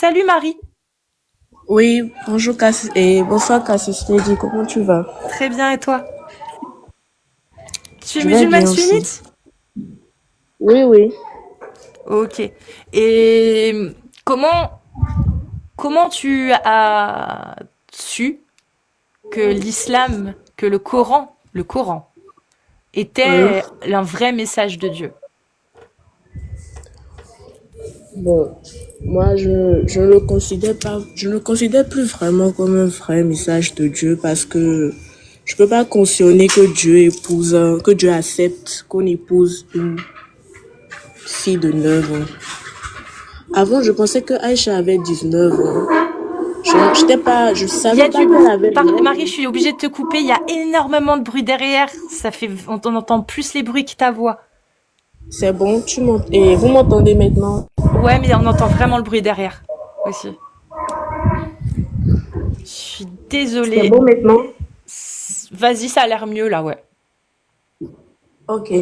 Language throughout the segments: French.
Salut Marie. Oui, bonjour et bonsoir Cassis Lady, comment tu vas? Très bien et toi? Tu es Je vais musulmane bien aussi. sunnite? Oui, oui. Ok. Et comment comment tu as su que l'islam, que le Coran Euh, était un vrai message de Dieu? bon, moi je ne le considère pas, je ne le considère plus vraiment comme un vrai message de Dieu parce que je peux pas cautionner que Dieu épouse, que Dieu accepte qu'on épouse une fille de 9 ans. Avant, je pensais que Aïcha avait 19 ans. Je Il y savais a pas du qu'elle avait 9 Marie, je ans. suis obligée de te couper. Il y a énormément de bruit derrière. On entend plus les bruits que ta voix. C'est bon, et vous m'entendez maintenant? Ouais, mais on entend vraiment le bruit derrière aussi. Je suis C'est désolée. bon maintenant? Vas-y, ça a l'air mieux là, ouais. Ok.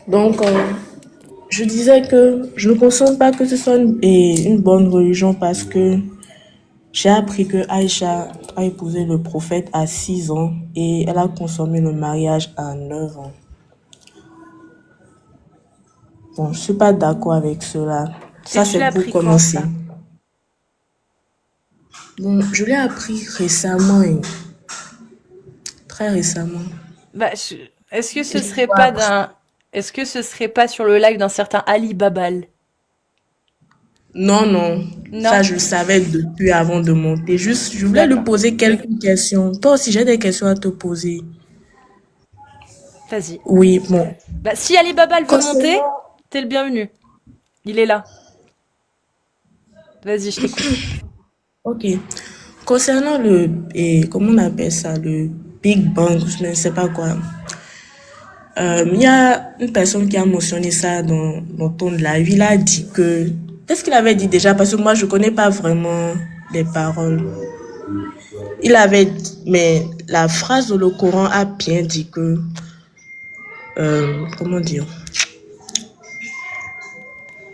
Donc, je disais que je ne consomme pas que ce soit une bonne religion parce que j'ai appris que Aïcha a épousé le prophète à 6 ans et elle a consommé le mariage à 9 ans. Bon, je suis pas d'accord avec cela. Et Ça, tu c'est l'as pour appris quand commencer. ça? Bon, je l'ai appris récemment, très récemment. Bah, est-ce que ce J'ai serait tout pas appris. est-ce que ce serait pas sur le live d'un certain Ali Babal? Non, non, ça Non? je le savais depuis avant de monter. Juste, je voulais lui D'accord. poser quelques questions. Toi aussi, j'ai des questions à te poser. Vas-y. Oui, bon. Bah, si Ali Babal veut monter, Concernant, t'es le bienvenu. Il est là. Vas-y, je t'écoute. ok. Concernant comment on appelle ça, le Big Bang, je ne sais pas quoi. Il y a une personne qui a mentionné ça dans ton live. Il a dit que, qu'est-ce qu'il avait dit déjà? Parce que moi, je connais pas vraiment les paroles. Il avait dit, mais la phrase dans le Coran a bien dit que, comment dire?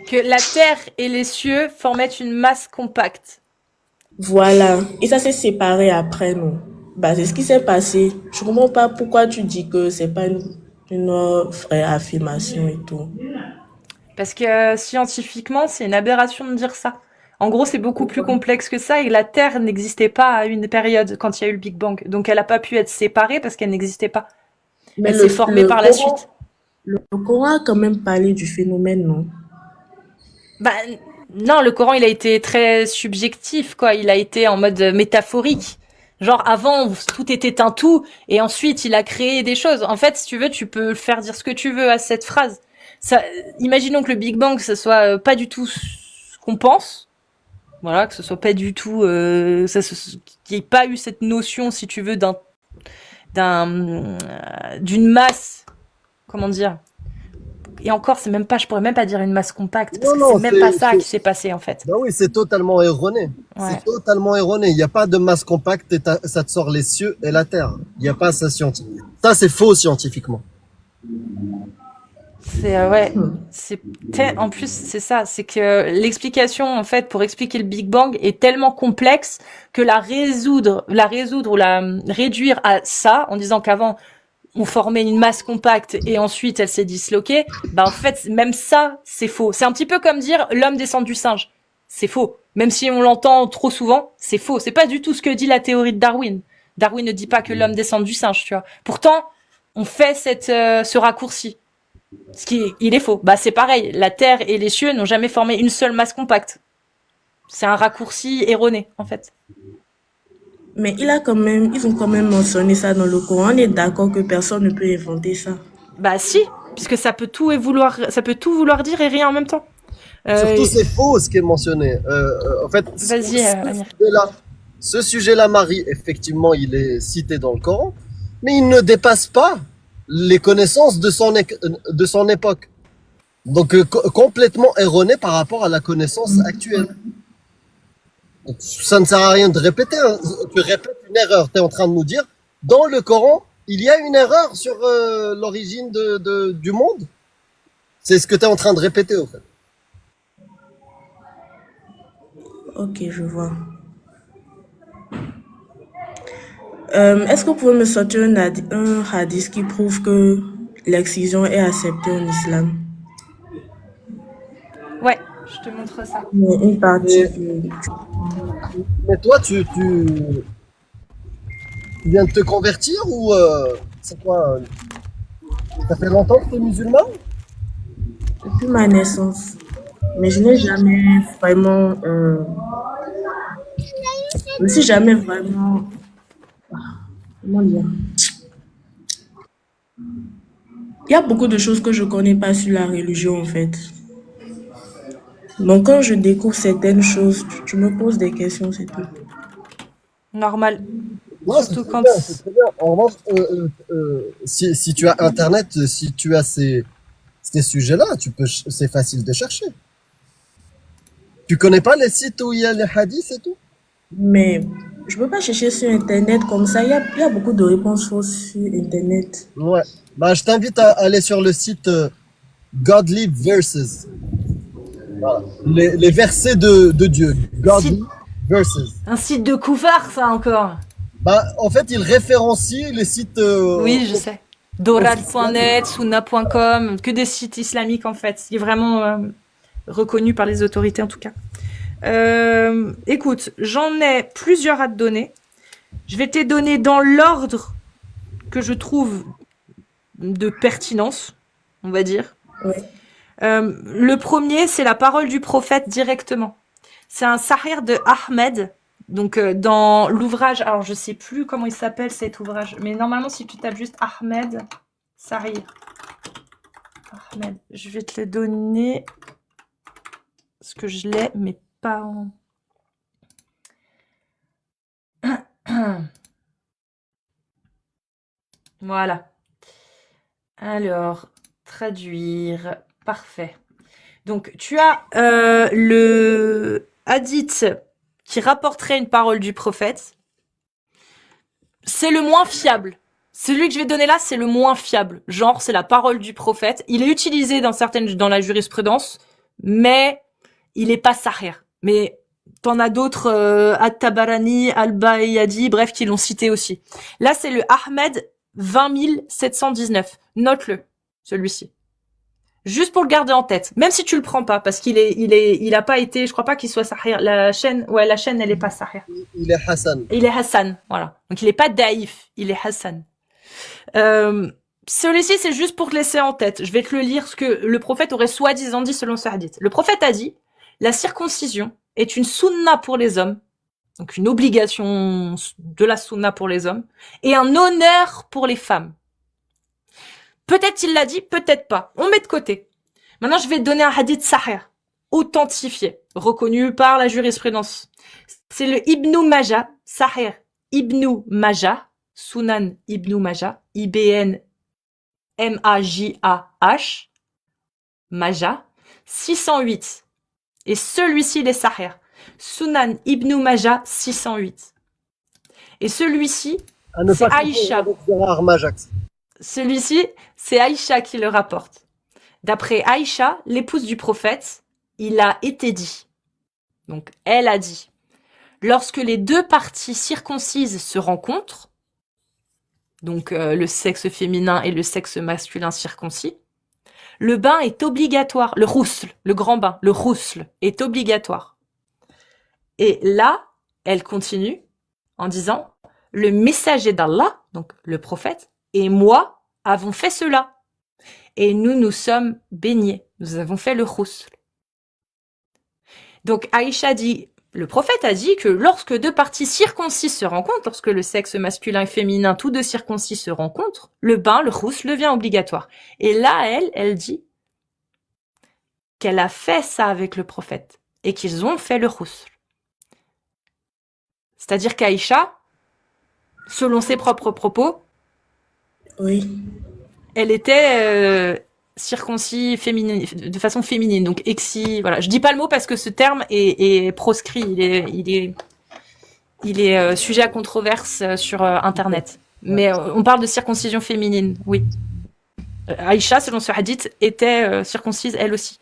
Que la terre et les cieux formaient une masse compacte. Voilà. Et ça s'est séparé après, non? Bah, c'est ce qui s'est passé. Je comprends pas pourquoi tu dis que c'est pas une vraie affirmation et tout. Parce que scientifiquement, c'est une aberration de dire ça. En gros, c'est beaucoup plus complexe que ça et la Terre n'existait pas à une période quand il y a eu le Big Bang. Donc elle n'a pas pu être séparée parce qu'elle n'existait pas. Mais Elle s'est formée par la suite. Le Coran a quand même parlé du phénomène, non? Bah non, le Coran, il a été très subjectif, quoi. Il a été en mode métaphorique. Genre avant, tout était un tout, et ensuite il a créé des choses. En fait, si tu veux, tu peux faire dire ce que tu veux à cette phrase. Ça, imaginons que le Big Bang, ce soit pas du tout ce qu'on pense. Voilà, que ce soit pas du tout, qu'il n'y ait pas eu cette notion, si tu veux, d'une masse, comment dire. Et encore, c'est même pas, je pourrais même pas dire une masse compacte, parce Non, que c'est non, même pas ça qui s'est passé en fait. bah oui, c'est totalement erroné. C'est Ouais. totalement erroné. Il n'y a pas de masse compacte et ça te sort les cieux et la terre. Il n'y a pas ça scientifique. Ça, c'est faux scientifiquement. C'est ouais, en plus c'est ça, c'est que l'explication en fait pour expliquer le Big Bang est tellement complexe que la résoudre ou la réduire à ça en disant qu'avant on formait une masse compacte et ensuite elle s'est disloquée, bah en fait même ça c'est faux. C'est un petit peu comme dire l'homme descend du singe. C'est faux. Même si on l'entend trop souvent, c'est faux. C'est pas du tout ce que dit la théorie de Darwin. Darwin ne dit pas que l'homme descend du singe, tu vois. Pourtant, on fait ce raccourci. Il est faux. Bah c'est pareil. La Terre et les cieux n'ont jamais formé une seule masse compacte. C'est un raccourci erroné en fait. Mais ils ont quand même mentionné ça dans le Coran. On est d'accord que personne ne peut inventer ça. Bah si, puisque ça peut tout vouloir dire et rien en même temps. Surtout, Euh, c'est faux ce qui est mentionné. En fait, Vas-y, Amir. ce sujet-là, Marie, effectivement, il est cité dans le Coran, mais il ne dépasse pas les connaissances de son époque. Donc, complètement erroné par rapport à la connaissance actuelle. Donc, ça ne sert à rien de répéter, hein. Tu répètes une erreur. Tu es en train de nous dire, dans le Coran, il y a une erreur sur l'origine du monde. C'est ce que tu es en train de répéter, au fait. Ok, je vois. Est-ce que vous pouvez me sortir un hadith qui prouve que l'excision est acceptée en islam? Ouais, je te montre ça. Une partie Mais, du... mais toi, tu viens de te convertir ou c'est quoi? Ça fait longtemps que tu es musulman? Depuis ma naissance. Mais je n'ai jamais vraiment... je me suis jamais vraiment... Comment dire? Il y a beaucoup de choses que je connais pas sur la religion, en fait. Donc, quand je découvre certaines choses, tu me poses des questions, c'est tout. Normal. Non, c'est Surtout très quand... bien, c'est très bien. En revanche, si tu as Internet, si tu as ces sujets-là, c'est facile de chercher. Tu connais pas les sites où il y a les hadiths et tout? Mais je peux pas chercher sur Internet comme ça. Il y a beaucoup de réponses fausses sur Internet. Ouais. Bah, je t'invite à aller sur le site Godly Verses. Voilà. Les versets de Dieu. Site... Godly Verses. Un site de koufar, ça encore. Bah, en fait, il référencie les sites Oui, je sais. Doral.net, Sunna.com, que des sites islamiques en fait. Il est vraiment reconnu par les autorités en tout cas. Écoute, j'en ai plusieurs à te donner. Je vais te les donner dans l'ordre que je trouve de pertinence, on va dire. Ouais. Le premier, c'est la parole du prophète directement. C'est un sahih de Ahmed. Donc dans l'ouvrage, alors je sais plus comment il s'appelle cet ouvrage, mais normalement si tu tapes juste Ahmed Sahih, Ahmed, je vais te le donner parce que je l'ai, mais pas en. Voilà. Alors, traduire, parfait. Donc tu as le hadith qui rapporterait une parole du prophète. C'est le moins fiable. Celui que je vais donner là, c'est le moins fiable. Genre, c'est la parole du prophète. Il est utilisé dans la jurisprudence, mais il est pas sahih. Mais t'en as d'autres, At-Tabarani, Al-Bayhadi, bref, qui l'ont cité aussi. Là, c'est le Ahmed 20719. Note-le, celui-ci. Juste pour le garder en tête. Même si tu le prends pas, parce il a pas été, je crois pas qu'il soit sahih. La chaîne, elle est pas sahih. Il est Hassan. Il est Hassan, voilà. Donc il est pas daïf, il est Hassan. Celui-ci, c'est juste pour te laisser en tête. Je vais te le lire, ce que le prophète aurait soi-disant dit selon ce hadith. Le prophète a dit, la circoncision est une sunna pour les hommes, donc une obligation de la sunna pour les hommes, et un honneur pour les femmes. Peut-être il l'a dit, peut-être pas. On met de côté. Maintenant, je vais te donner un hadith sahih, authentifié, reconnu par la jurisprudence. C'est le Ibn Majah, sahih, Ibn Majah, Sunan Ibn Majah, IBN M-A-J-A-H, Majah, 608. Et celui-ci, il est sahih. Sunan Ibn Majah, 608. Et celui-ci, c'est Aïcha. Celui-ci, c'est Aïcha qui le rapporte. D'après Aïcha, l'épouse du prophète, il a été dit. Donc, elle a dit. Lorsque les deux parties circoncises se rencontrent, donc le sexe féminin et le sexe masculin circoncis, le bain est obligatoire. Le rousl, le grand bain, le rousl est obligatoire. Et là, elle continue en disant, le messager d'Allah, donc le prophète, et moi avons fait cela. Et nous sommes baignés. Nous avons fait le rousl. Donc Aïcha dit, le prophète a dit que lorsque deux parties circoncises se rencontrent, lorsque le sexe masculin et féminin, tous deux circoncis se rencontrent, le bain, le rousl devient obligatoire. Et là, elle dit qu'elle a fait ça avec le prophète et qu'ils ont fait le rousl. C'est-à-dire qu'Aïcha, selon ses propres propos, Oui. elle était circoncis féminine, de façon féminine, donc exi. Voilà, je dis pas le mot parce que ce terme est proscrit, il est sujet à controverse sur Internet. Mais on parle de circoncision féminine, oui. Aïcha, selon ce hadith, était circoncise elle aussi.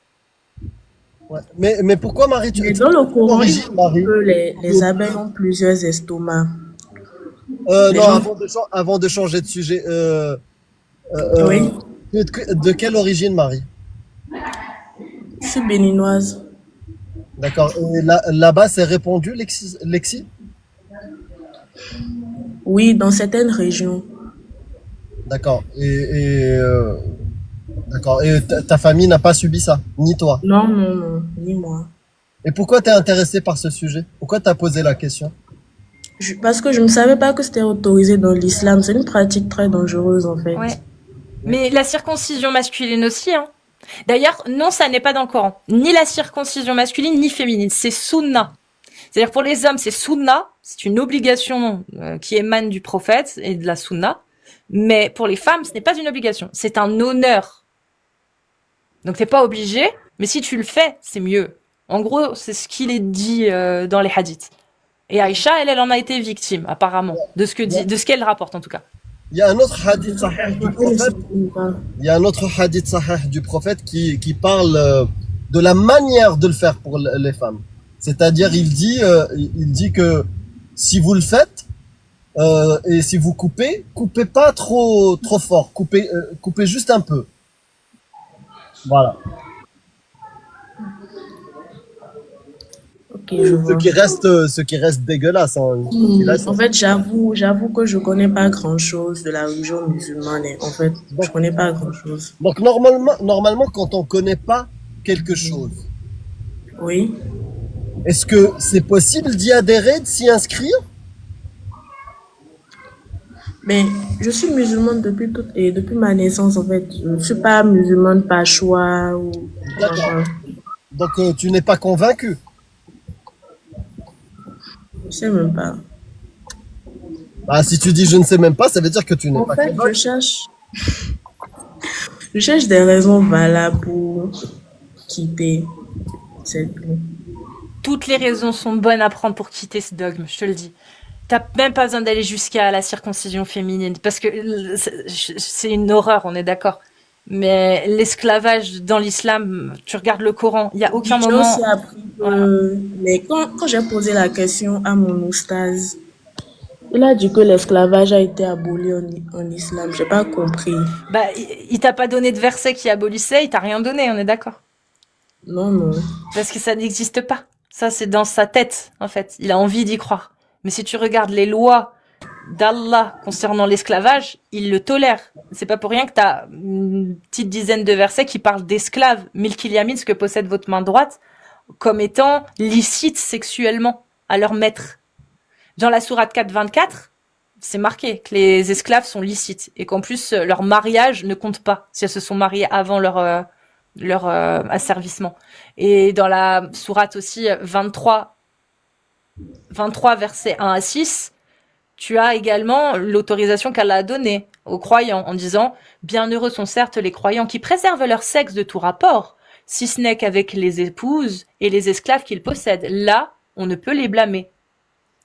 Ouais. Mais pourquoi Marie, Mais dans le Coran, il dit origine Marie? que les abeilles ont plusieurs estomacs. Les Non, gens, avant de changer de sujet, oui, de quelle origine Marie? je suis béninoise. D'accord. Et là-bas, c'est répandu Lexi? Oui, dans certaines régions. D'accord. D'accord. Et ta famille n'a pas subi ça, ni toi. Non, non, non, ni moi. Et pourquoi t'es intéressé par ce sujet? Pourquoi t'as posé la question? Parce que je ne savais pas que c'était autorisé dans l'islam. C'est une pratique très dangereuse, en fait. Ouais. Mais la circoncision masculine aussi, hein. D'ailleurs, non, ça n'est pas dans le Coran. Ni la circoncision masculine, ni féminine. C'est sunna. C'est-à-dire pour les hommes, c'est sunna. C'est une obligation qui émane du prophète et de la sunna. Mais pour les femmes, ce n'est pas une obligation. C'est un honneur. Donc t'es pas obligé, mais si tu le fais, c'est mieux. En gros, c'est ce qu'il est dit dans les hadiths. Et Aïcha, elle en a été victime, apparemment, de ce qu'elle rapporte en tout cas. Il y a un autre hadith sahih du Moi, elle ne prophète. s'exprime pas. Il y a un autre hadith sahih du prophète qui parle de la manière de le faire pour les femmes. C'est-à-dire, il dit que si vous le faites, et si vous coupez pas trop fort, coupez juste un peu. Voilà. Ok, je vois. Ce qui reste dégueulasse, hein, En fait, j'avoue que je connais pas grand-chose de la religion musulmane. En fait, je Donc, connais pas grand-chose. donc normalement, quand on connaît pas quelque chose, Oui. est-ce que c'est possible d'y adhérer, de s'y inscrire? Mais je suis musulmane depuis ma naissance, en fait. Je ne suis pas musulmane par choix ou D'accord. enfin, Donc tu n'es pas convaincu. je sais même pas. Ah, si tu dis je ne sais même pas, ça veut dire que tu n'es En pas fait, convaincu. je cherche des raisons valables pour quitter. C'est tout. Toutes les raisons sont bonnes à prendre pour quitter ce dogme, je te le dis. T'as même pas besoin d'aller jusqu'à la circoncision féminine, parce que c'est une horreur, on est d'accord. Mais l'esclavage dans l'islam, tu regardes le Coran, il y a aucun J'ai moment. aussi appris Voilà. que, mais quand j'ai posé la question à mon oustaz, il a dit que l'esclavage a été aboli en islam. J'ai pas compris. Bah, il t'a pas donné de verset qui abolissait, il t'a rien donné, on est d'accord. Non, non. Parce que ça n'existe pas. Ça, c'est dans sa tête, en fait. Il a envie d'y croire. Mais si tu regardes les lois d'Allah concernant l'esclavage, il le tolère. C'est pas pour rien que t'as une petite dizaine de versets qui parlent d'esclaves, milkil yamin, ce que possède votre main droite, comme étant licite sexuellement à leur maître. Dans la sourate 4:24, c'est marqué que les esclaves sont licites et qu'en plus leur mariage ne compte pas si elles se sont mariées avant leur asservissement. Et dans la sourate aussi 23 versets 1 à 6, tu as également l'autorisation qu'Allah a donnée aux croyants en disant « Bienheureux sont certes les croyants qui préservent leur sexe de tout rapport, si ce n'est qu'avec les épouses et les esclaves qu'ils possèdent. Là, on ne peut les blâmer. »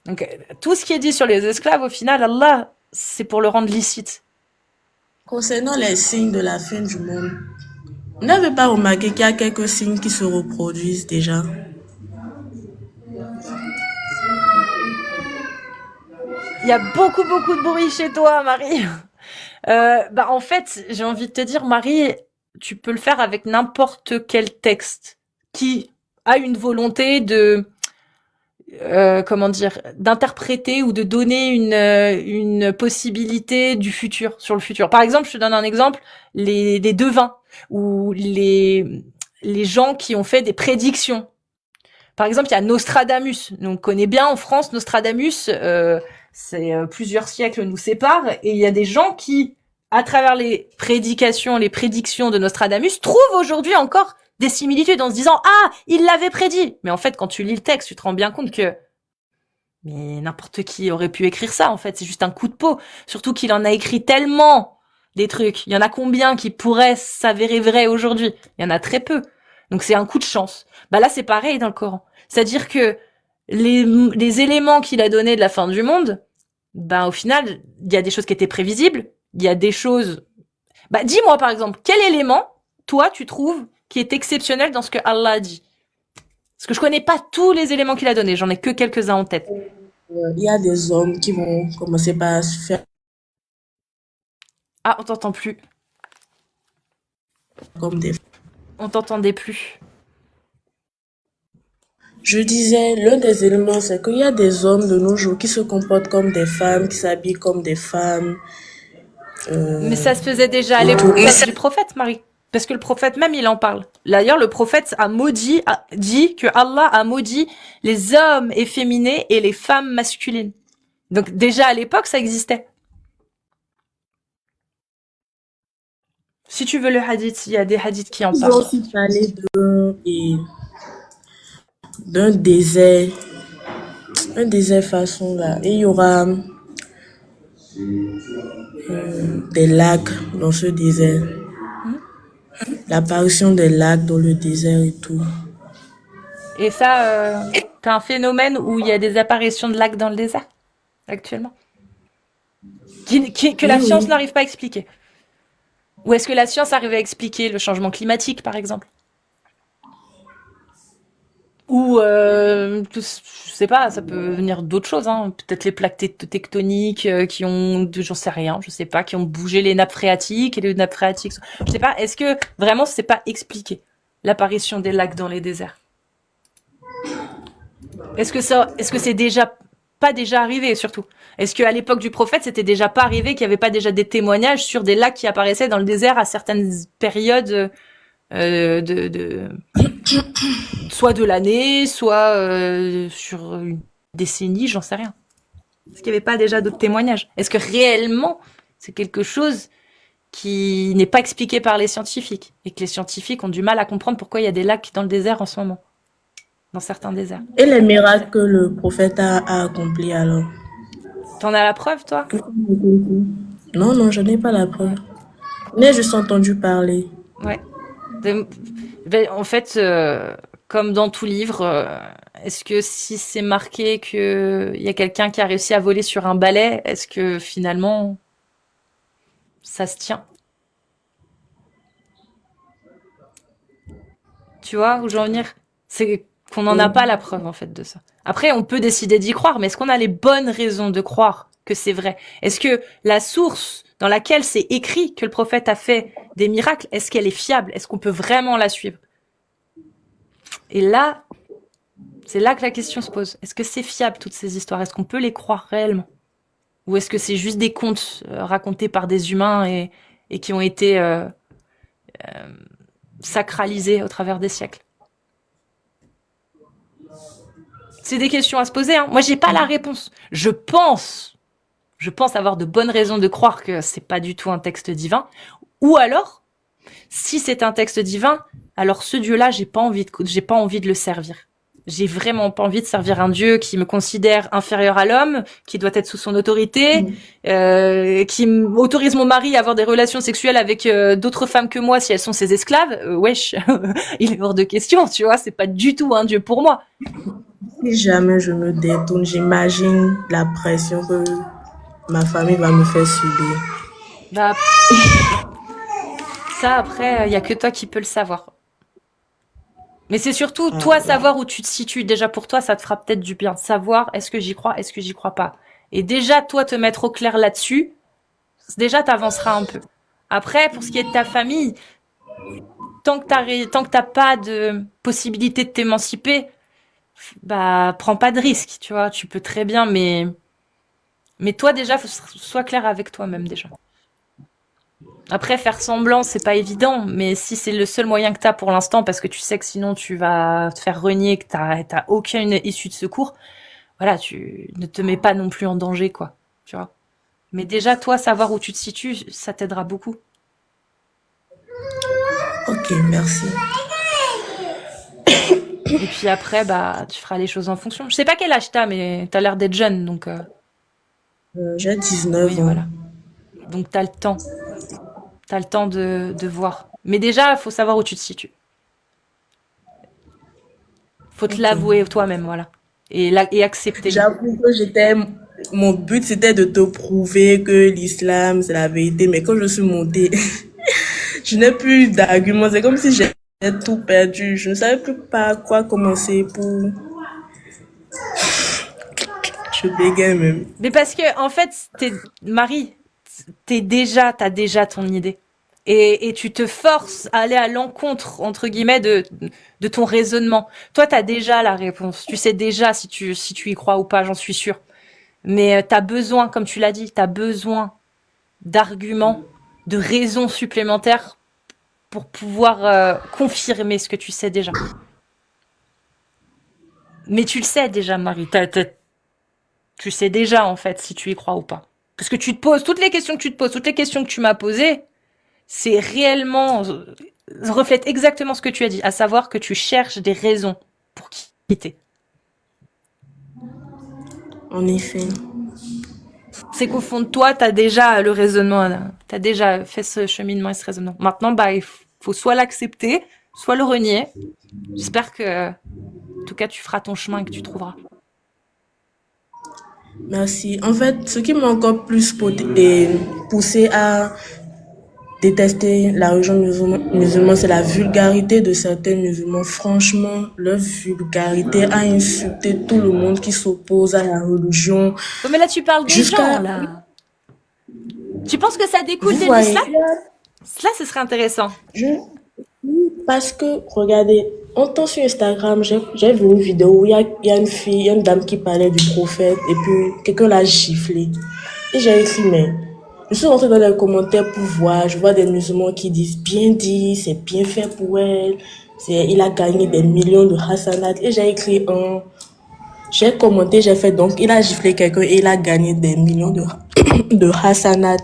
Donc, tout ce qui est dit sur les esclaves, au final, Allah, c'est pour le rendre licite. Concernant les signes de la fin du monde, vous n'avez pas remarqué qu'il y a quelques signes qui se reproduisent déjà? Il y a beaucoup de bruit chez toi, Marie. En fait, j'ai envie de te dire, Marie, tu peux le faire avec n'importe quel texte qui a une volonté de, d'interpréter ou de donner une possibilité du futur, sur le futur. Par exemple, je te donne un exemple, les devins ou les gens qui ont fait des prédictions. Par exemple, il y a Nostradamus. On connaît bien en France Nostradamus. C'est plusieurs siècles nous séparent. Et il y a des gens qui, à travers les prédictions de Nostradamus, trouvent aujourd'hui encore des similitudes en se disant « Ah, il l'avait prédit !» Mais en fait, quand tu lis le texte, tu te rends bien compte que mais n'importe qui aurait pu écrire ça, en fait. C'est juste un coup de peau. Surtout qu'il en a écrit tellement des trucs. Il y en a combien qui pourraient s'avérer vrais aujourd'hui? Il y en a très peu. Donc c'est un coup de chance. Bah là, c'est pareil dans le Coran. C'est-à-dire que les éléments qu'il a donnés de la fin du monde, au final, il y a des choses qui étaient prévisibles. Il y a des choses... dis-moi, par exemple, quel élément, toi, tu trouves qui est exceptionnel dans ce que Allah a dit? Parce que je connais pas tous les éléments qu'il a donnés, j'en ai que quelques-uns en tête. Il y a des hommes qui vont commencer par se faire Ah, on t'entend plus. comme des... On t'entendait plus. Je disais, l'un des éléments, c'est qu'il y a des hommes de nos jours qui se comportent comme des femmes, qui s'habillent comme des femmes. Mais Euh, ça se faisait déjà à et tout. l'époque du prophète, Marie. Parce que le prophète même, il en parle. D'ailleurs, le prophète dit que Allah a maudit les hommes efféminés et les femmes masculines. Donc déjà à l'époque, ça existait. Si tu veux le hadith, il y a des hadiths qui en Ils ont parlent. aussi parlé d'un désert, un désert façon là. Et il y aura des lacs dans ce désert. L'apparition des lacs dans le désert et tout. Et ça, t'as un phénomène où il y a des apparitions de lacs dans le désert, actuellement. Que la Oui, science oui. n'arrive pas à expliquer. Ou est-ce que la science arrive à expliquer le changement climatique, par exemple? Ou, je sais pas, ça peut venir d'autres choses, hein. Peut-être les plaques tectoniques qui ont, j'en sais rien, je sais pas, qui ont bougé les nappes phréatiques et les nappes phréatiques. Je sais pas, est-ce que vraiment c'est pas expliqué l'apparition des lacs dans les déserts? Est-ce que c'est déjà pas déjà arrivé surtout? Est-ce qu'à l'époque du prophète, c'était déjà pas arrivé qu'il y avait pas déjà des témoignages sur des lacs qui apparaissaient dans le désert à certaines périodes de soit de l'année, soit sur une décennie, j'en sais rien. Est-ce qu'il n'y avait pas déjà d'autres témoignages? Est-ce que réellement c'est quelque chose qui n'est pas expliqué par les scientifiques et que les scientifiques ont du mal à comprendre pourquoi il y a des lacs dans le désert en ce moment, dans certains déserts? Et les miracles que le prophète a accomplis alors. T'en as la preuve, toi? Non, non, je n'ai pas la preuve. Mais je suis entendu parler. Ouais. En fait, comme dans tout livre, est-ce que si c'est marqué que il y a quelqu'un qui a réussi à voler sur un balai, est-ce que finalement ça se tient? Tu vois où je veux en venir? C'est qu'on n'en a Oui. pas la preuve en fait de ça. Après, on peut décider d'y croire, mais est-ce qu'on a les bonnes raisons de croire que c'est vrai? Est-ce que la source dans laquelle c'est écrit que le prophète a fait des miracles, est-ce qu'elle est fiable? Est-ce qu'on peut vraiment la suivre? Et là, c'est là que la question se pose. Est-ce que c'est fiable toutes ces histoires? Est-ce qu'on peut les croire réellement? Ou est-ce que c'est juste des contes racontés par des humains et qui ont été sacralisés au travers des siècles? C'est des questions à se poser, hein. Moi, j'ai pas la réponse. Je pense avoir de bonnes raisons de croire que c'est pas du tout un texte divin. Ou alors, si c'est un texte divin, alors ce Dieu-là, j'ai pas envie de le servir. J'ai vraiment pas envie de servir un Dieu qui me considère inférieur à l'homme, qui doit être sous son autorité, qui autorise mon mari à avoir des relations sexuelles avec d'autres femmes que moi si elles sont ses esclaves. Wesh, il est hors de question, tu vois, c'est pas du tout un Dieu pour moi. Si jamais je me détourne, j'imagine la pression que ma famille va me faire subir. Bah, ça après, y a que toi qui peux le savoir. Mais c'est surtout Ah, toi ouais. savoir où tu te situes. Déjà pour toi, ça te fera peut-être du bien. Savoir est-ce que j'y crois, est-ce que j'y crois pas. Et déjà toi te mettre au clair là-dessus, déjà t'avanceras un peu. Après, pour ce qui est de ta famille, tant que t'as pas de possibilité de t'émanciper, bah prends pas de risque, tu vois. Tu peux très bien, mais toi déjà, sois clair avec toi-même déjà. Après, faire semblant, c'est pas évident, mais si c'est le seul moyen que t'as pour l'instant, parce que tu sais que sinon tu vas te faire renier, que t'as aucune issue de secours, voilà, tu ne te mets pas non plus en danger, quoi. Tu vois. Mais déjà, toi, savoir où tu te situes, ça t'aidera beaucoup. Ok, merci. Et puis après, bah, tu feras les choses en fonction. Je sais pas quel âge t'as, mais t'as l'air d'être jeune, donc J'ai oui, 19 ans. voilà. Donc t'as le temps. T'as le temps de voir. Mais déjà, faut savoir où tu te situes. Faut te Ok. l'avouer toi-même, voilà. Et accepter. J'avoue que mon but c'était de te prouver que l'islam c'est la vérité, mais quand je suis montée, je n'ai plus d'arguments. C'est comme si j'ai J'ai tout perdu. Je ne savais plus par quoi commencer pour... Je bégaye même. Mais parce que, en fait, Marie, t'as déjà ton idée. Et tu te forces à aller à l'encontre, entre guillemets, de ton raisonnement. Toi, t'as déjà la réponse. Tu sais déjà si tu y crois ou pas, j'en suis sûre. Mais t'as besoin, comme tu l'as dit, t'as besoin d'arguments, de raisons supplémentaires pour pouvoir confirmer ce que tu sais déjà. Mais tu le sais déjà, Marie. Tu sais déjà, en fait, si tu y crois ou pas. Parce que tu te poses toutes les questions que tu te poses, toutes les questions que tu m'as posées, c'est réellement, reflète exactement ce que tu as dit, à savoir que tu cherches des raisons pour quitter. En effet. C'est qu'au fond de toi, t'as déjà le raisonnement, t'as déjà fait ce cheminement et ce raisonnement. Maintenant, bah, il faut soit l'accepter, soit le renier. J'espère que, en tout cas, tu feras ton chemin et que tu trouveras. Merci. En fait, ce qui m'a encore plus poussé à détester la religion musulmane, c'est la vulgarité de certains musulmans. Franchement, leur vulgarité a insulté tout le monde qui s'oppose à la religion. Oh, mais là, tu parles des gens, Jusqu'à, là. Tu penses que ça découle vous de voyez, l'islam? Là, ce serait intéressant. je, parce que, regardez, on temps sur Instagram, j'ai vu une vidéo où il y a une fille, il y a une dame qui parlait du prophète et puis quelqu'un l'a giflé. Et j'ai écrit, mais je suis rentrée dans les commentaires pour voir, je vois des musulmans qui disent bien dit, c'est bien fait pour elle, il a gagné des millions de hasanat. Et j'ai écrit j'ai commenté, j'ai fait donc, il a giflé quelqu'un et il a gagné des millions de hasanat.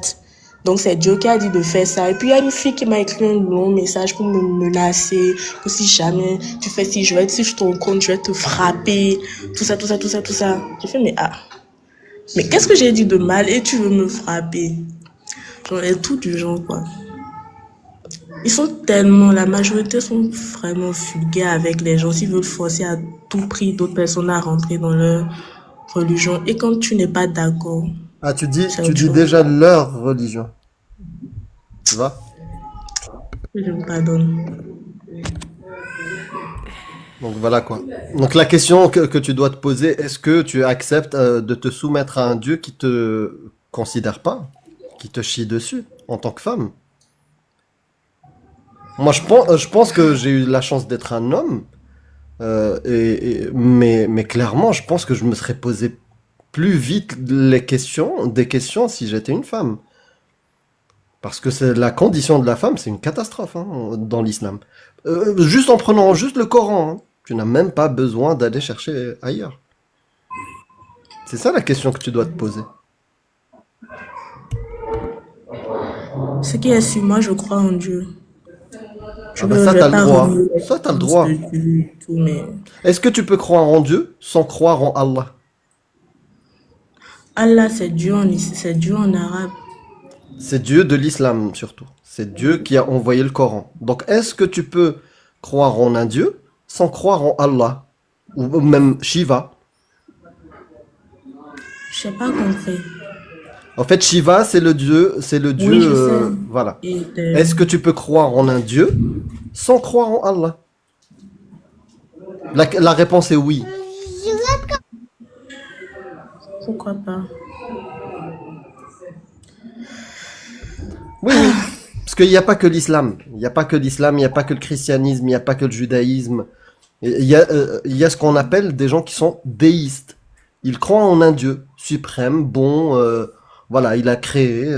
Donc c'est Dieu qui a dit de faire ça. Et puis il y a une fille qui m'a écrit un long message pour me menacer, que si jamais tu fais si je te rencontre, je vais te frapper, tout ça, tout ça, tout ça, tout ça. J'ai fait, mais qu'est-ce que j'ai dit de mal et tu veux me frapper? Genre, et tout du genre, quoi. La majorité sont vraiment vulgaires avec les gens. Ils veulent forcer à tout prix d'autres personnes à rentrer dans leur religion. Et quand tu n'es pas d'accord, Ah, c'est tu autre dis chose. déjà leur religion, tu vois? Je me pardonne. Donc voilà quoi. Donc la question que tu dois te poser, est-ce que tu acceptes de te soumettre à un Dieu qui te considère pas, qui te chie dessus en tant que femme? Moi je pense que j'ai eu la chance d'être un homme, mais clairement je pense que je me serais posé plus vite des questions si j'étais une femme. Parce que c'est la condition de la femme, c'est une catastrophe hein, dans l'islam. Juste en prenant juste le Coran, hein, tu n'as même pas besoin d'aller chercher ailleurs. C'est ça la question que tu dois te poser. Ce qui est sur moi, je crois en Dieu. Ah bah Je ça vais t'as le pas droit. renier Ça t'as le l'existence de droit. Dieu et tout, mais Est-ce que tu peux croire en Dieu sans croire en Allah? Allah, c'est Dieu en arabe. C'est Dieu de l'islam surtout. C'est Dieu qui a envoyé le Coran. Donc est-ce que tu peux croire en un Dieu sans croire en Allah? Ou même Shiva? Je n'ai pas compris. En fait, Shiva, c'est le dieu, Oui, je sais. voilà. Et Est-ce que tu peux croire en un dieu sans croire en Allah? La réponse est oui. pourquoi pas? Oui, oui. Parce qu'il n'y a pas que l'islam. Il n'y a pas que l'islam, il n'y a pas que le christianisme, il n'y a pas que le judaïsme. Il y a ce qu'on appelle des gens qui sont déistes. Ils croient en un dieu suprême, bon, voilà, il a créé.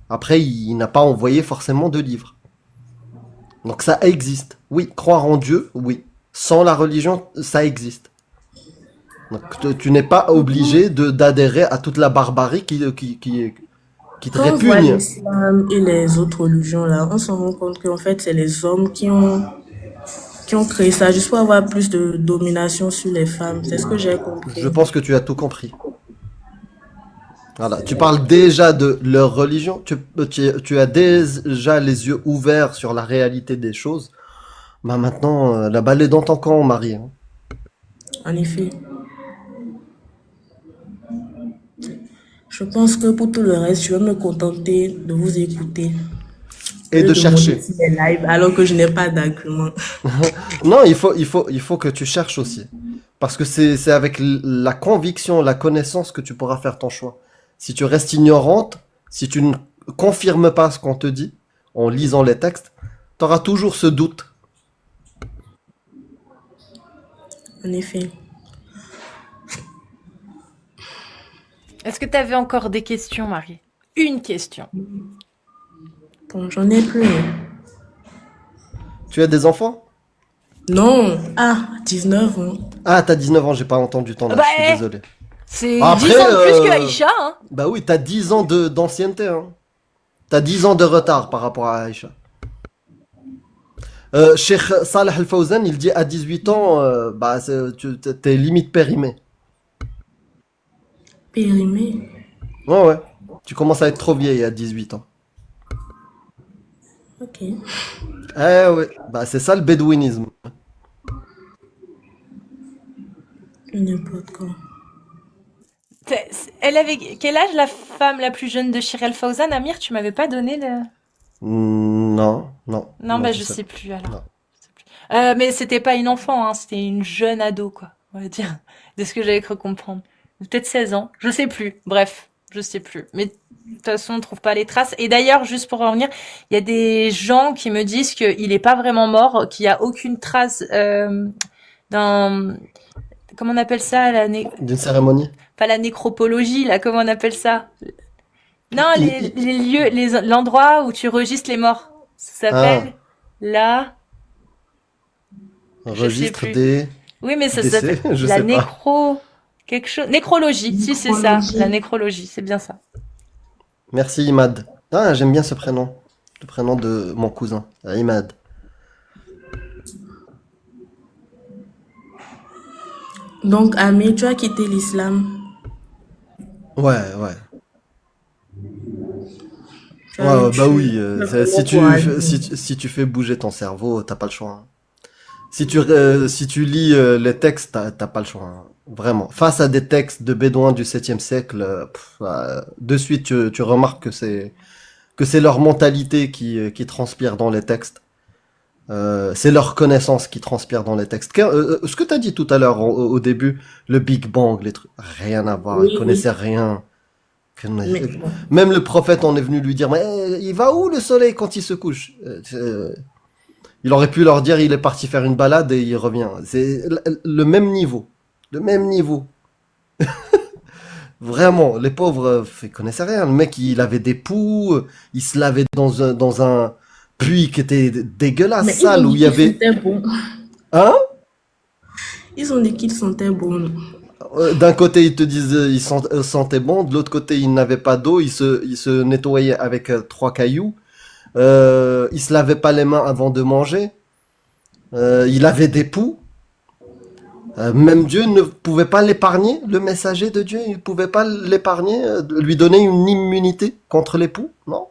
Après, il n'a pas envoyé forcément de livres. Donc ça existe. Oui, croire en Dieu, oui. Sans la religion, ça existe. Donc tu n'es pas obligé d'adhérer à toute la barbarie qui te Quand on voit répugne. l'islam et les autres religions là, on se rend compte qu'en fait, c'est les hommes qui ont créé ça juste pour avoir plus de domination sur les femmes. C'est ce que j'ai Je compris. pense que tu as tout compris. Voilà, tu parles déjà de leur religion, tu as déjà les yeux ouverts sur la réalité des choses. Bah maintenant, la balle est dans ton camp, Marie, hein. En effet, je pense que pour tout le reste, je vais me contenter de vous écouter. et de de chercher. monétiser les lives alors que je n'ai pas d'argument. Non, il faut que tu cherches aussi. Parce que c'est avec la conviction, la connaissance que tu pourras faire ton choix. Si tu restes ignorante, si tu ne confirmes pas ce qu'on te dit en lisant les textes, tu auras toujours ce doute. En effet. Est-ce que tu avais encore des questions, Marie? Une question. Bon, j'en ai plus. Tu as des enfants? Non. Ah, 19 ans. Ah, t'as 19 ans, j'ai pas entendu ton âge, Bah, je suis désolé. c'est Après, 10 ans de plus que Aïcha, hein. bah oui, t'as 10 ans d'ancienneté, hein. T'as 10 ans de retard par rapport à Aïcha. Cheikh Salah Al-Fawzan, il dit à 18 ans, bah, t'es limite périmé. Périmé. Ouais, ouais. Tu commences à être trop vieille à 18 ans. Ok. Eh ouais, bah c'est ça le bédouinisme. N'importe quoi. Elle avait quel âge, la femme la plus jeune de Shirel Fawzan? Amir, tu m'avais pas donné le... Non, Non, bah je je sais sais plus alors. Non. Je sais plus. Mais c'était pas une enfant, hein, c'était une jeune ado, quoi, on va dire, de ce que j'avais cru comprendre. Ou peut-être 16 ans, je sais plus. Bref, je sais plus. Mais de toute façon, on trouve pas les traces. Et d'ailleurs, juste pour revenir, il y a des gens qui me disent qu'il est pas vraiment mort, qu'il y a aucune trace d'un... Comment on appelle ça, D'une cérémonie? pas la nécropologie, là, comment on appelle ça? Non, Il- les lieux, l'endroit où tu registres les morts. Ça s'appelle la... Je sais Registre plus. des Oui, mais ça décès, s'appelle je la sais pas. nécro... Quelque chose... Nécrologie, si c'est ça, Nécrologie. la nécrologie, c'est bien ça. Merci Imad. Ah, j'aime bien ce prénom. Le prénom de mon cousin, Imad. Donc, Amé, tu as quitté l'islam. Ouais, ouais. Tu Ouais, as, ouais, bah tu oui, as si vraiment tu, courageux. si tu fais bouger ton cerveau, t'as pas le choix, hein. Si tu lis les textes, t'as pas le choix, hein. Vraiment. Face à des textes de bédouins du 7e siècle, de suite tu remarques que c'est leur mentalité qui transpire dans les textes. C'est leur connaissance qui transpire dans les textes. Ce que t'as dit tout à l'heure au début, le Big Bang, les trucs, rien à voir, ils Oui, connaissaient oui. rien. Mais bon. Même le prophète en est venu lui dire, mais il va où le soleil quand il se couche? Il aurait pu leur dire, il est parti faire une balade et il revient. C'est le même niveau. Le même niveau. Vraiment, les pauvres, ils connaissaient rien. Le mec, il avait des poux, il se lavait dans un puits qui était dégueulasse, Mais ils ont sale, où dit il y qu'ils avait... sentaient bon. Hein? Ils ont dit qu'ils sentaient bon. D'un côté, ils te disent sentaient bon, de l'autre côté, ils n'avaient pas d'eau, ils se nettoyaient avec 3 cailloux. Il se lavait pas les mains avant de manger. Il avait des poux. Même Dieu ne pouvait pas l'épargner. Le messager de Dieu, il ne pouvait pas l'épargner, lui donner une immunité contre les poux, non?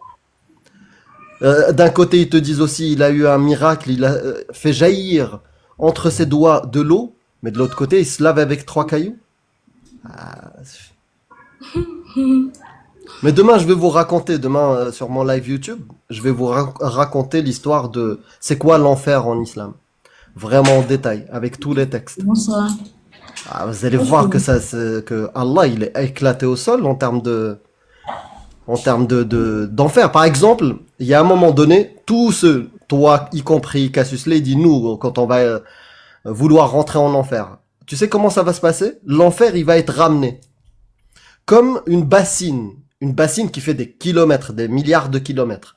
D'un côté, ils te disent aussi, il a eu un miracle, il a fait jaillir entre ses doigts de l'eau, mais de l'autre côté, il se lave avec 3 cailloux. Ah, mais demain, je vais vous raconter, demain sur mon live YouTube, je vais vous raconter l'histoire de c'est quoi l'enfer en islam. Vraiment en détail, avec tous les textes. Bonsoir. Ah, vous allez voir que que Allah, il est éclaté au sol en termes d'enfer. Par exemple, il y a un moment donné, tous ceux, toi y compris Cassius Lady, nous, quand on va vouloir rentrer en enfer, tu sais comment ça va se passer? L'enfer, il va être ramené comme une bassine qui fait des kilomètres, des milliards de kilomètres.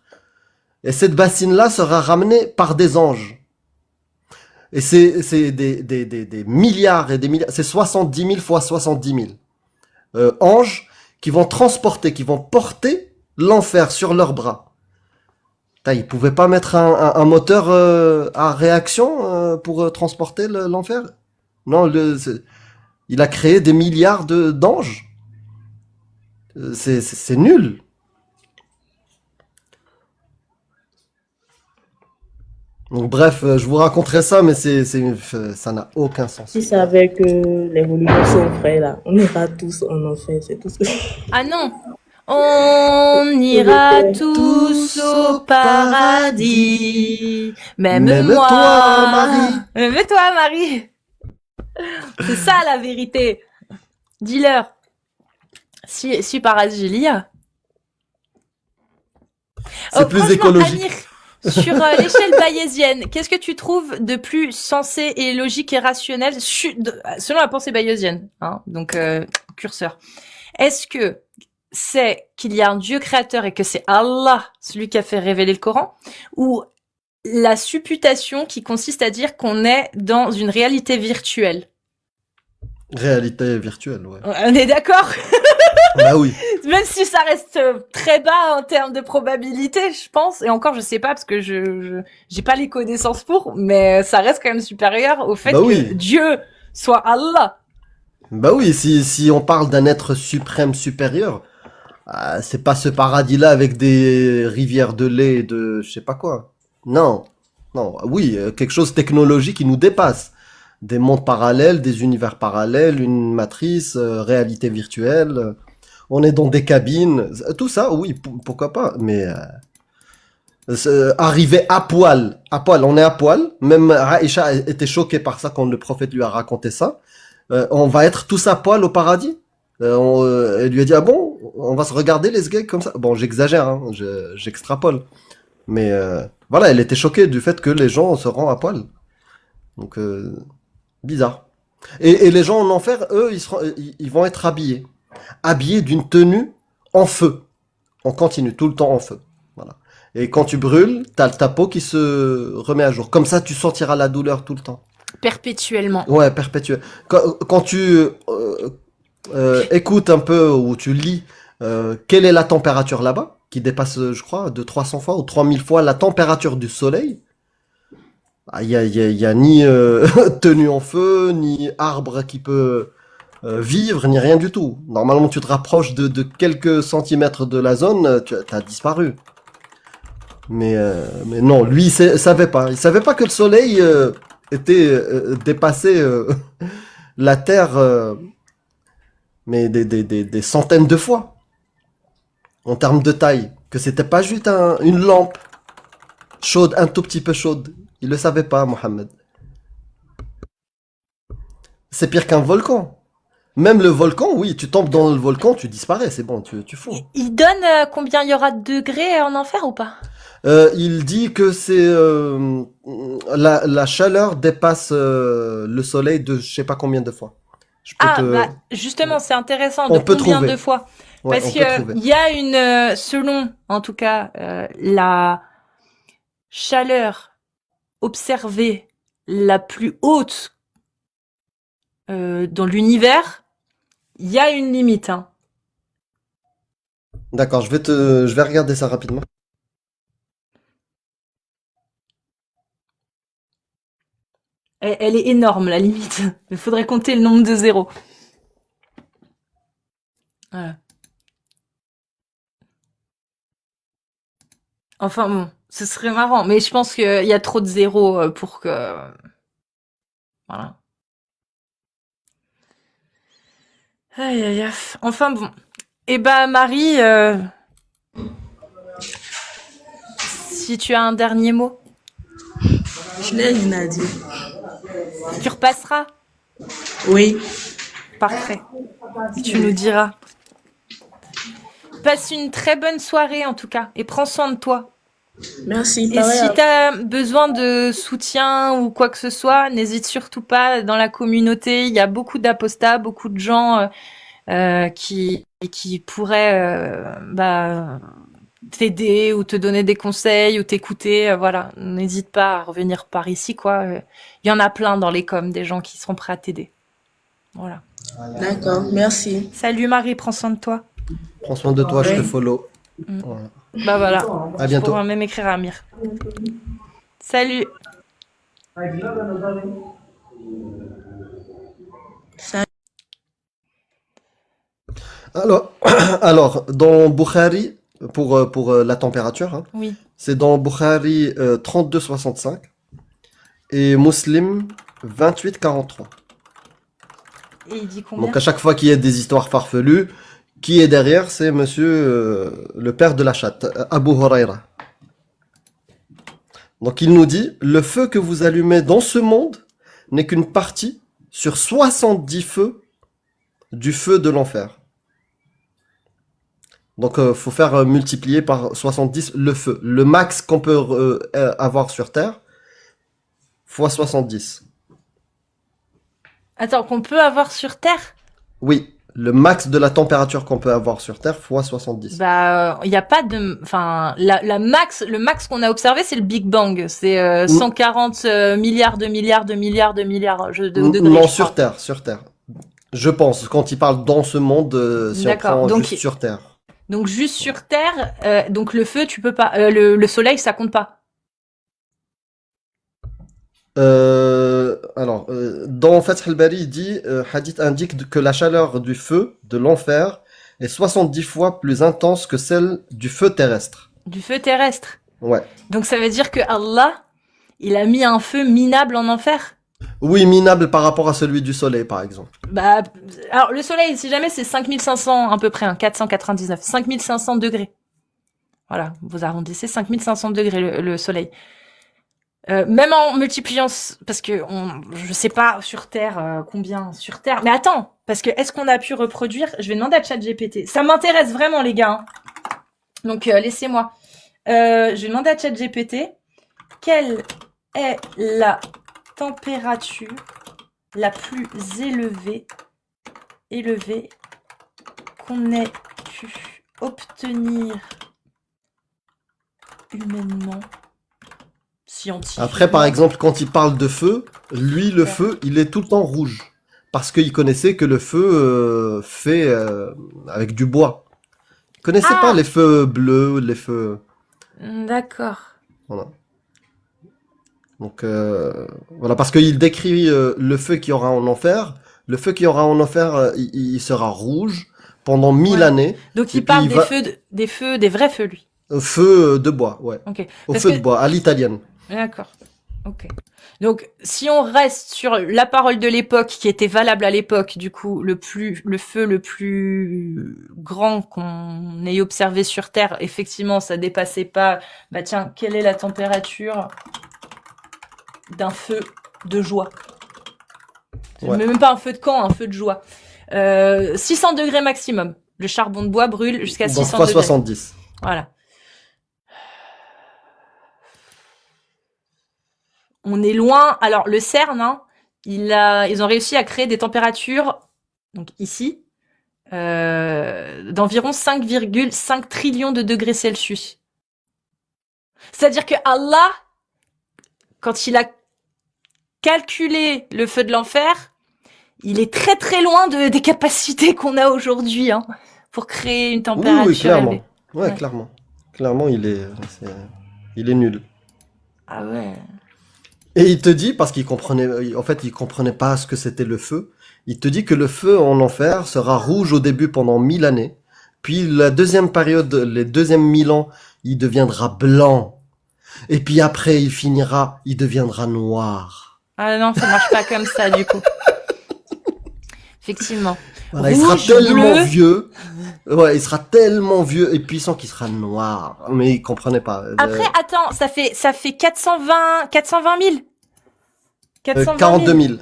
Et cette bassine-là sera ramenée par des anges. Et c'est des milliards et des milliards, c'est 70 000 fois 70 000 anges qui vont transporter, qui vont porter l'enfer sur leurs bras. Putain, ils pouvaient pas mettre un moteur à réaction pour transporter l'enfer? Non, il a créé des milliards d'anges. C'est nul. Donc bref, je vous raconterai ça, mais ça n'a aucun sens. Si c'est avec les religions sont vraies là, on ira tous en enfer, c'est tout ce que... Ah non, On ira irons tous tous au au paradis. Même Même moi. toi, Marie. Même toi, Marie. C'est ça la vérité. Dis-leur. Si paradis, il y a. C'est plus Franchement, écologique. Amir, sur l'échelle bayésienne, qu'est-ce que tu trouves de plus sensé et logique et rationnel selon la pensée bayésienne, hein, donc curseur. Est-ce que c'est qu'il y a un Dieu créateur et que c'est Allah, celui qui a fait révéler le Coran, ou la supputation qui consiste à dire qu'on est dans une réalité virtuelle? Réalité virtuelle, ouais. On est d'accord? Bah oui. Même si ça reste très bas en termes de probabilité, je pense. Et encore, je sais pas parce que j'ai pas les connaissances pour, mais ça reste quand même supérieur au fait Bah que oui. Dieu soit Allah. Bah oui, si on parle d'un être suprême supérieur, c'est pas ce paradis-là avec des rivières de lait et de je sais pas quoi. Non. Non, oui, quelque chose de technologique qui nous dépasse. Des mondes parallèles, des univers parallèles, une matrice, réalité virtuelle. On est dans des cabines, tout ça, oui, pourquoi pas. Mais arriver à poil, on est à poil. Même Aïcha était choquée par ça quand le prophète lui a raconté ça. On va être tous à poil au paradis. Elle lui a dit ah bon, on va se regarder les gays comme ça. Bon, j'exagère, hein, j'extrapole. Mais voilà, elle était choquée du fait que les gens se rendent à poil. Donc bizarre. Et les gens en enfer, eux, ils vont être habillés d'une tenue en feu. On continue tout le temps en feu. Voilà. Et quand tu brûles, t'as ta peau qui se remet à jour. Comme ça, tu sentiras la douleur tout le temps. Perpétuellement. Ouais, perpétuel. Quand tu écoutes un peu ou tu lis quelle est la température là-bas, qui dépasse, je crois, de 300 fois ou 3000 fois la température du soleil, il y a ni tenue en feu, ni arbre qui peut vivre, ni rien du tout. Normalement, tu te rapproches de quelques centimètres de la zone, tu as disparu. Mais non, lui, savait pas. Il savait pas que le soleil était dépassé la Terre, mais des centaines de fois en termes de taille. Que c'était pas juste une lampe chaude, un tout petit peu chaude. Il le savait pas, Mohamed. C'est pire qu'un volcan. Même le volcan, oui, tu tombes dans le volcan, tu disparais, c'est bon, tu fous. Il donne combien il y aura de degrés en enfer ou pas? Il dit que c'est la chaleur dépasse le soleil de je sais pas combien de fois. Je peux Bah justement, c'est intéressant. On De peut combien trouver. de fois? Ouais, Parce on peut que trouver. il y a une, selon en tout cas la chaleur observée la plus haute dans l'univers, il y a une limite. Hein. D'accord, je vais regarder ça rapidement. Elle est énorme la limite. Il faudrait compter le nombre de zéros. Voilà. Enfin bon, ce serait marrant, mais je pense qu'il y a trop de zéros pour que... Voilà. Aïe aïe aïe. Enfin bon. Eh ben Marie, si tu as un dernier mot, Je n'ai rien à dire. tu repasseras. Oui, Parfait. Tu nous diras. Passe une très bonne soirée en tout cas et prends soin de toi. merci. Et Pareil si à- tu as besoin de soutien ou quoi que ce soit, n'hésite surtout pas dans la communauté. Il y a beaucoup d'apostats, beaucoup de gens qui pourraient t'aider ou te donner des conseils ou t'écouter. Voilà, n'hésite pas à revenir par ici, quoi. Il y en a plein dans les coms, des gens qui seront prêts à t'aider. Voilà. D'accord, merci. Salut Marie, prends soin de toi. Prends soin de toi, je te Ouais. follow. Mm. Voilà. Bah voilà. À Tu bientôt. pourras même écrire à Amir. Salut. Ça- Alors, alors dans Bukhari, pour la température, hein, Oui. c'est dans Bukhari 32,65 et Muslim 28,43. Et il dit combien? Donc à chaque fois qu'il y a des histoires farfelues, Qui est derrière? C'est monsieur le père de la chatte, Abu Huraira. Donc il nous dit, le feu que vous allumez dans ce monde n'est qu'une partie sur 70 feux du feu de l'enfer. Donc faut faire multiplier par 70 le feu. Le max qu'on peut avoir sur Terre, fois 70. Attends, qu'on peut avoir sur Terre? Oui, le max de la température qu'on peut avoir sur Terre, fois 70. Bah, il y a pas de, enfin, le max qu'on a observé, c'est le Big Bang. C'est 140 milliards de milliards de milliards de milliards de degrés. Non, je crois. sur Terre. Je pense, quand il parle dans ce monde, si on D'accord. prend Donc, juste sur Terre. donc juste sur Terre, donc le feu, tu peux pas, le soleil, ça compte pas. Dans Fath al-Bari, il dit, hadith indique que la chaleur du feu de l'enfer est 70 fois plus intense que celle du feu terrestre. Du feu terrestre. Ouais. Donc ça veut dire que Allah, il a mis un feu minable en enfer. Oui, minable par rapport à celui du soleil, par exemple. Bah, alors le soleil, si jamais c'est 5500 à peu près, hein, 499, 5500 degrés. Voilà, vous arrondissez 5500 degrés le soleil. Même en multipliant, parce que je sais pas sur Terre combien sur Terre. Mais attends, parce que est-ce qu'on a pu reproduire? Je vais demander à ChatGPT. Ça m'intéresse vraiment les gars. Hein. Donc laissez-moi. Je vais demander à ChatGPT quelle est la température la plus élevée qu'on ait pu obtenir humainement. Après, par exemple, quand il parle de feu, lui, le feu, il est tout le temps rouge. Parce qu'il connaissait que le feu fait avec du bois. Il connaissait pas les feux bleus, les feux... D'accord. Voilà. Donc, voilà, parce qu'il décrit le feu qu'il y aura en enfer. Le feu qu'il y aura en enfer, il sera rouge pendant 1000 années. Donc il parle des vrais feux, lui. Feu de bois, ouais. Okay. Au feu de bois, à l'italienne. D'accord. Ok. Donc, si on reste sur la parole de l'époque qui était valable à l'époque, du coup, le feu le plus grand qu'on ait observé sur Terre, effectivement, ça dépassait pas. Bah tiens, quelle est la température d'un feu de joie? Ouais. Même pas un feu de camp, un feu de joie. 600 degrés maximum. Le charbon de bois brûle jusqu'à 600 degrés. 70. Voilà. On est loin. Alors, le CERN, hein, ils ont réussi à créer des températures, donc ici, d'environ 5,5 trillions de degrés Celsius. C'est-à-dire que Allah, quand il a calculé le feu de l'enfer, il est très très loin des capacités qu'on a aujourd'hui, hein, pour créer une température oui, clairement. élevée. Ouais, clairement. Clairement, il est nul. Ah ouais. Et il te dit, parce qu'il comprenait pas ce que c'était le feu, il te dit que le feu en enfer sera rouge au début pendant 1000 années, puis la deuxième période, les deuxièmes 1000 ans, il deviendra blanc, et puis après il deviendra noir. Ah non, ça marche pas comme ça du coup. Effectivement. Voilà, il sera tellement vieux. Ouais, il sera tellement vieux et puissant qu'il sera noir. Mais il comprenait pas. Après, attends, ça fait 420 000. 42 000.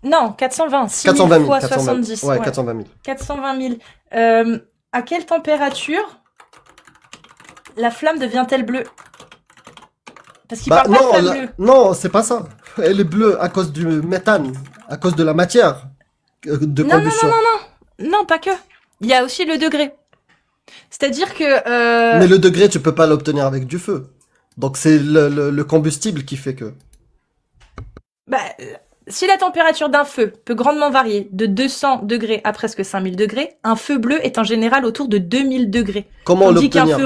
Non, 420. 6 420 000 fois 420, 70. Ouais, 420 000. 420 000. À quelle température la flamme devient-elle bleue? Parce qu'il parle pas de flamme bleue. Non, c'est pas ça. Elle est bleue à cause du méthane, à cause de la matière de combustion. Non, pas que. Il y a aussi le degré. C'est-à-dire que... Mais le degré, tu peux pas l'obtenir avec du feu. Donc c'est le combustible qui fait que... Bah, si la température d'un feu peut grandement varier de 200 degrés à presque 5000 degrés, un feu bleu est en général autour de 2000 degrés. Comment l'obtenir?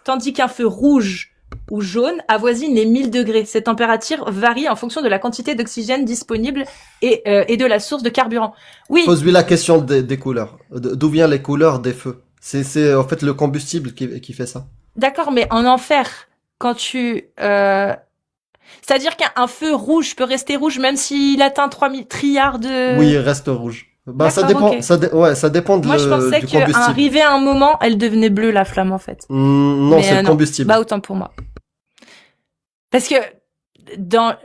Tandis qu'un feu rouge ou jaune avoisine les 1000 degrés. Cette température varie en fonction de la quantité d'oxygène disponible et de la source de carburant. Oui. Pose-lui la question des couleurs. D'où viennent les couleurs des feux? C'est en fait le combustible qui fait ça. D'accord, mais en enfer, quand tu... C'est-à-dire qu'un feu rouge peut rester rouge même s'il atteint 3000 trilliards de... Oui, il reste rouge. Bah, ça D'accord, dépend, ok. ouais, ça dépend Moi, je pensais du qu'à combustible. arriver à un moment, elle devenait bleue, la flamme, en fait. Non, Mais c'est le non. combustible. Bah, autant pour moi. Parce que dans,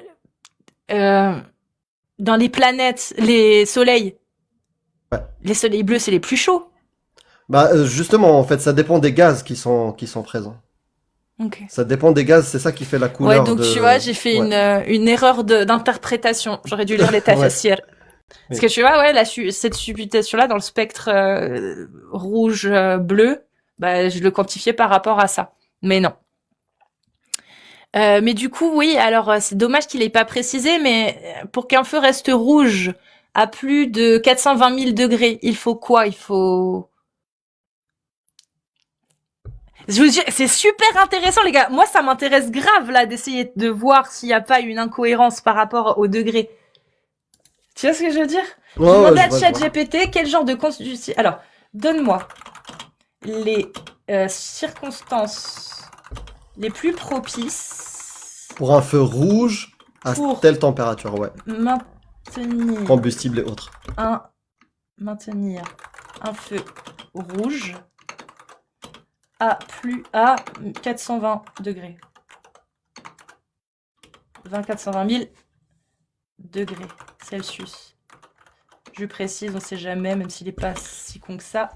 euh, dans les planètes, les soleils, Ouais. les soleils bleus, c'est les plus chauds. Bah, justement, en fait, ça dépend des gaz qui sont présents. Ok. Ça dépend des gaz, c'est ça qui fait la Ouais, couleur donc de... tu vois, j'ai fait Ouais. une erreur d'interprétation. J'aurais dû lire les Ouais. tafassirs. Parce Oui. que tu vois, ouais, cette supputation-là, dans le spectre rouge, bleu, bah, je le quantifiais par rapport à ça. Mais non. Mais du coup, oui, alors c'est dommage qu'il ait pas précisé, mais pour qu'un feu reste rouge à plus de 420 000 degrés, il faut quoi? Il faut... Je vous dis, c'est super intéressant, les gars. Moi, ça m'intéresse grave, là, d'essayer de voir s'il n'y a pas une incohérence par rapport au degré. Tu vois ce que je veux dire? Ouais, J'ai ouais, demandé je à vois, je vois. ChatGPT quel genre de constitution... Alors, donne-moi les circonstances les plus propices Pour un feu rouge, à pour telle température, ouais. maintenir Combustible et autres. maintenir un feu rouge à 420 degrés. 420 000 degrés Celsius. Je précise, on sait jamais, même s'il n'est pas si con que ça.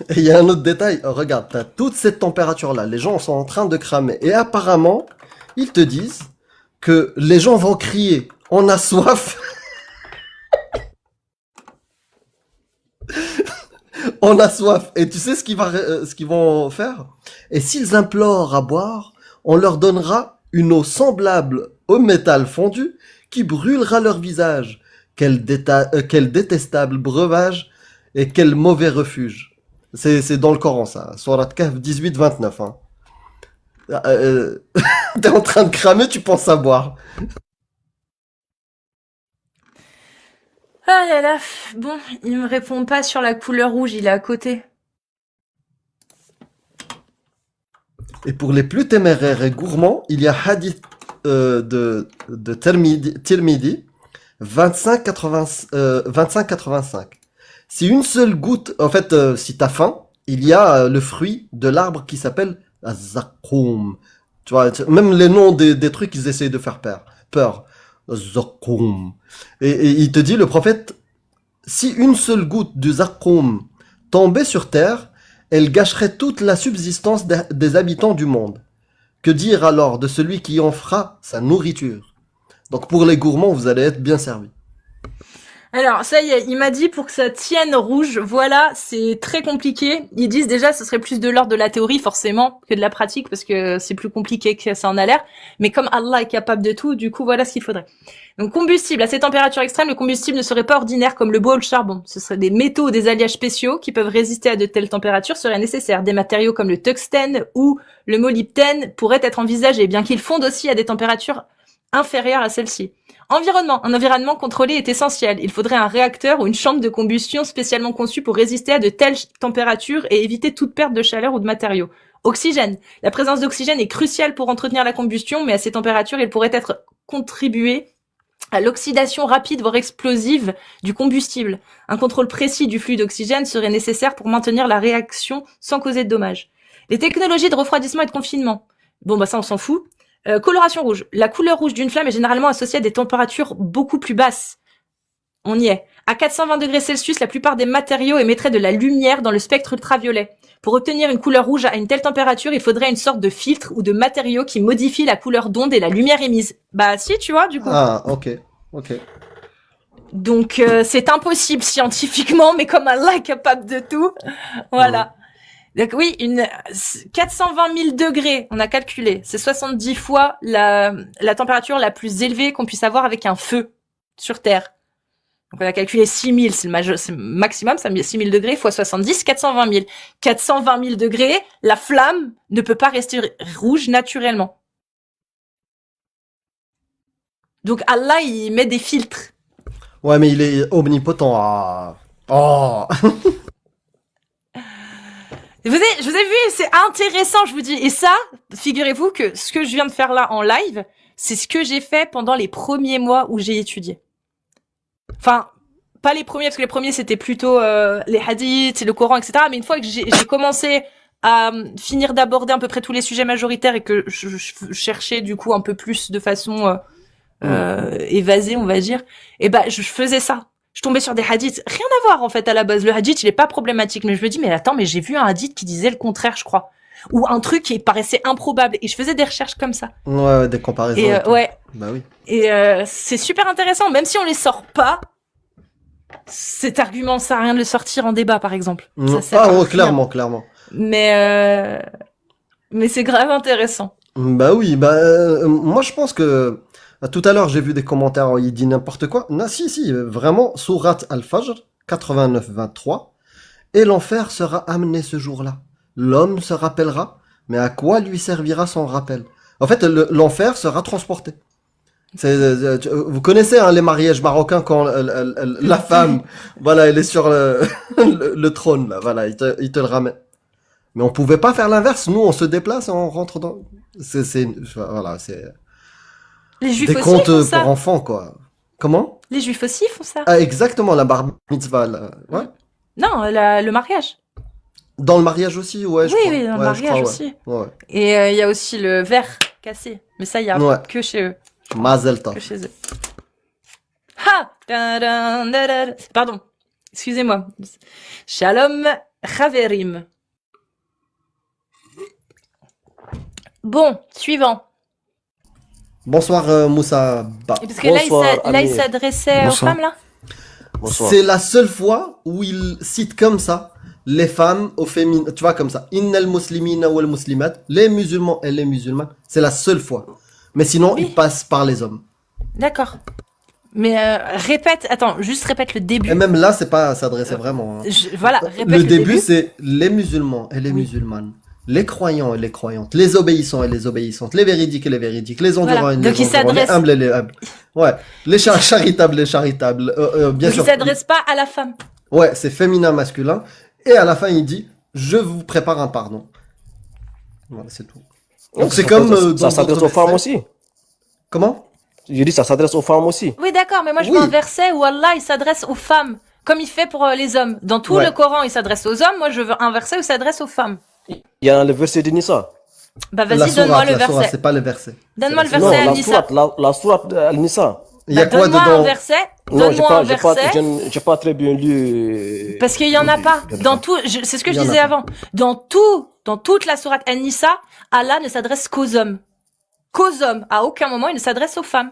Et il y a un autre détail, regarde, t'as toute cette température-là, les gens sont en train de cramer. Et apparemment, ils te disent que les gens vont crier, on a soif, on a soif. Et tu sais ce qu'ils vont faire? Et s'ils implorent à boire, on leur donnera une eau semblable au métal fondu qui brûlera leur visage. Quel détestable breuvage et quel mauvais refuge. C'est dans le Coran, ça. Surat Kahf 18-29. Hein. T'es en train de cramer, tu penses à boire. Ah là là, bon, il me répond pas sur la couleur rouge, il est à côté. Et pour les plus téméraires et gourmands, il y a hadith de Tirmidhi 25,85. Si une seule goutte, en fait, si t'as faim, il y a le fruit de l'arbre qui s'appelle Zakoum. Tu vois, même les noms des trucs, ils essayent de faire peur. Zakoum. Et il te dit, le prophète, si une seule goutte du Zakoum tombait sur terre, elle gâcherait toute la subsistance des habitants du monde. Que dire alors de celui qui en fera sa nourriture? Donc pour les gourmands, vous allez être bien servis. Alors, ça y est, il m'a dit pour que ça tienne rouge, voilà, c'est très compliqué. Ils disent déjà ce serait plus de l'ordre de la théorie, forcément, que de la pratique, parce que c'est plus compliqué que ça en a l'air. Mais comme Allah est capable de tout, du coup, voilà ce qu'il faudrait. Donc, combustible. À ces températures extrêmes, le combustible ne serait pas ordinaire comme le bois ou le charbon. Ce seraient des métaux ou des alliages spéciaux qui peuvent résister à de telles températures seraient nécessaires. Des matériaux comme le tungstène ou le molybdène pourraient être envisagés, bien qu'ils fondent aussi à des températures inférieures à celles-ci. Environnement. Un environnement contrôlé est essentiel. Il faudrait un réacteur ou une chambre de combustion spécialement conçue pour résister à de telles températures et éviter toute perte de chaleur ou de matériaux. Oxygène. La présence d'oxygène est cruciale pour entretenir la combustion, mais à ces températures, il pourrait être contribué à l'oxydation rapide voire explosive du combustible. Un contrôle précis du flux d'oxygène serait nécessaire pour maintenir la réaction sans causer de dommages. Les technologies de refroidissement et de confinement. Bon, bah ça, on s'en fout. Coloration rouge. La couleur rouge d'une flamme est généralement associée à des températures beaucoup plus basses. On y est. À 420 degrés Celsius, la plupart des matériaux émettraient de la lumière dans le spectre ultraviolet. Pour obtenir une couleur rouge à une telle température, il faudrait une sorte de filtre ou de matériau qui modifie la couleur d'onde et la lumière émise. Bah si, tu vois, du coup. Ah, ok. Ok. Donc c'est impossible scientifiquement, mais comme Allah est capable de tout, voilà. Donc oui, 420 000 degrés, on a calculé. C'est 70 fois la température la plus élevée qu'on puisse avoir avec un feu sur Terre. Donc on a calculé 6 000, c'est le maximum, ça met 6 000 degrés fois 70, 420 000. 420 000 degrés, la flamme ne peut pas rester rouge naturellement. Donc Allah, il met des filtres. Ouais, mais il est omnipotent. Ah. Oh. Je vous ai vu, c'est intéressant, je vous dis. Et ça, figurez-vous que ce que je viens de faire là en live, c'est ce que j'ai fait pendant les premiers mois où j'ai étudié. Enfin, pas les premiers, parce que les premiers c'était plutôt les hadiths, le Coran, etc. Mais une fois que j'ai commencé à finir d'aborder à peu près tous les sujets majoritaires et que je cherchais du coup un peu plus de façon évasée, on va dire, et ben je faisais ça. Je tombais sur des hadiths, rien à voir en fait à la base. Le hadith il est pas problématique, mais je me dis mais attends, mais j'ai vu un hadith qui disait le contraire, je crois, ou un truc qui paraissait improbable, et je faisais des recherches comme ça. Ouais, des comparaisons. Et tout. ouais. Bah oui. Et c'est super intéressant, même si on les sort pas. Cet argument, ça sert à rien de le sortir en débat, par exemple. Ça sert à Ah ouais, rien. clairement. Mais c'est grave intéressant. Bah oui, moi je pense que tout à l'heure j'ai vu des commentaires, il dit n'importe quoi. Non, si, vraiment, sourate Al-Fajr 89-23, et l'enfer sera amené ce jour-là. L'homme se rappellera, mais à quoi lui servira son rappel? En fait, l'enfer sera transporté. Vous connaissez les mariages marocains quand la femme, voilà, elle est sur le trône là, voilà, il te le ramène. Mais on pouvait pas faire l'inverse. Nous, on se déplace et on rentre dans. Voilà, c'est Les juifs des aussi contes font pour ça. enfants, quoi. Comment? Les juifs aussi font ça. Ah, exactement, la bar mitzvah, là. Ouais. Non, le mariage. Dans le mariage aussi, ouais, je Oui, crois. oui, dans le Ouais, je mariage crois, aussi. Ouais. Et il y a aussi le verre cassé. Mais ça, il y a Ouais. que chez eux. Mazel tov. Que chez eux. Ha! Pardon. Excusez-moi. Shalom Chaverim. Bon, suivant. Bonsoir, Moussa Ba. Et parce que là, Bonsoir, là, il Amir. s'adressait aux Bonsoir. femmes, là. Bonsoir. C'est la seule fois où il cite comme ça les femmes au féminin. Tu vois, comme ça. Innal muslimina wal muslimat. Les musulmans et les musulmanes. C'est la seule fois. Mais sinon, Oui. il passe par les hommes. D'accord. Mais juste répète le début. Et même là, c'est pas s'adresser vraiment. Hein. Voilà, répète Le le début, c'est les musulmans et les Oui. musulmanes. Les croyants et les croyantes, les obéissants et les obéissantes, les véridiques et les véridiques, les endurants Voilà. et les Donc, il endurants, les s'adresse- humbles et les humbles. Ouais, les charitables, les charitables, bien Donc, sûr. il s'adresse pas à la femme. Ouais, c'est féminin, masculin. Et à la fin, il dit, je vous prépare un pardon. Voilà, c'est tout. Donc c'est comme Ça s'adresse aux femmes aussi. Comment? J'ai dit ça s'adresse aux femmes aussi. Oui, d'accord, mais moi, je Oui. vois un verset où Allah, il s'adresse aux femmes, comme il fait pour les hommes. Dans tout Ouais. le Coran, il s'adresse aux hommes. Moi, je veux un verset où il s'adresse aux femmes. Il y a le verset de Nisa. Bah, La vas-y, donne-moi sourate, le la sourate, verset. c'est pas le verset. Donne-moi le C'est la Non, verset sourate. à Nisa. la sourate Al-Nisa. Il y a quoi Donne-moi un dedans? verset. Non, Donne-moi un verset. j'ai pas très bien lu. Parce qu'il y en a pas. Dans tout, c'est ce que Il je y en a disais pas. avant. Dans toute la sourate An-Nisa, Allah ne s'adresse qu'aux hommes. Qu'aux hommes. À aucun moment, il ne s'adresse aux femmes.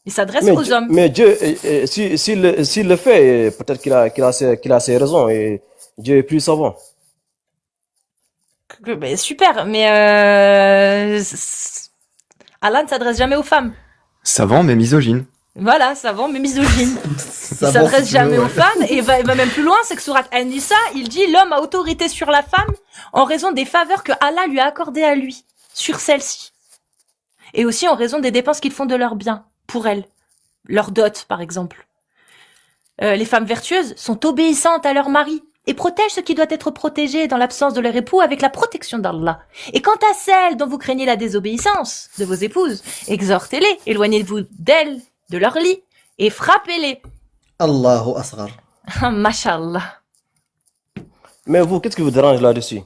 Il s'adresse aux hommes. Mais Dieu, s'il le fait, peut-être qu'il a ses raisons et Dieu est plus savant. Ben, super, mais Allah ne s'adresse jamais aux femmes. Savant mais misogyne. Voilà, savant mais misogyne. Il Ça va, s'adresse si tu veux, jamais ouais. aux femmes et il va même plus loin, c'est que surat An-Nisa, il dit l'homme a autorité sur la femme en raison des faveurs que Allah lui a accordées à lui, sur celle-ci. Et aussi en raison des dépenses qu'ils font de leurs biens, pour elles. Leur dot, par exemple. Les femmes vertueuses sont obéissantes à leur mari et protègent ce qui doit être protégé dans l'absence de leur époux avec la protection d'Allah. Et quant à celles dont vous craignez la désobéissance de vos épouses, exhortez-les, éloignez-vous d'elles, de leur lit, et frappez-les. Allahu Asghar. Mashallah. Mais vous, qu'est-ce qui vous dérange là-dessus?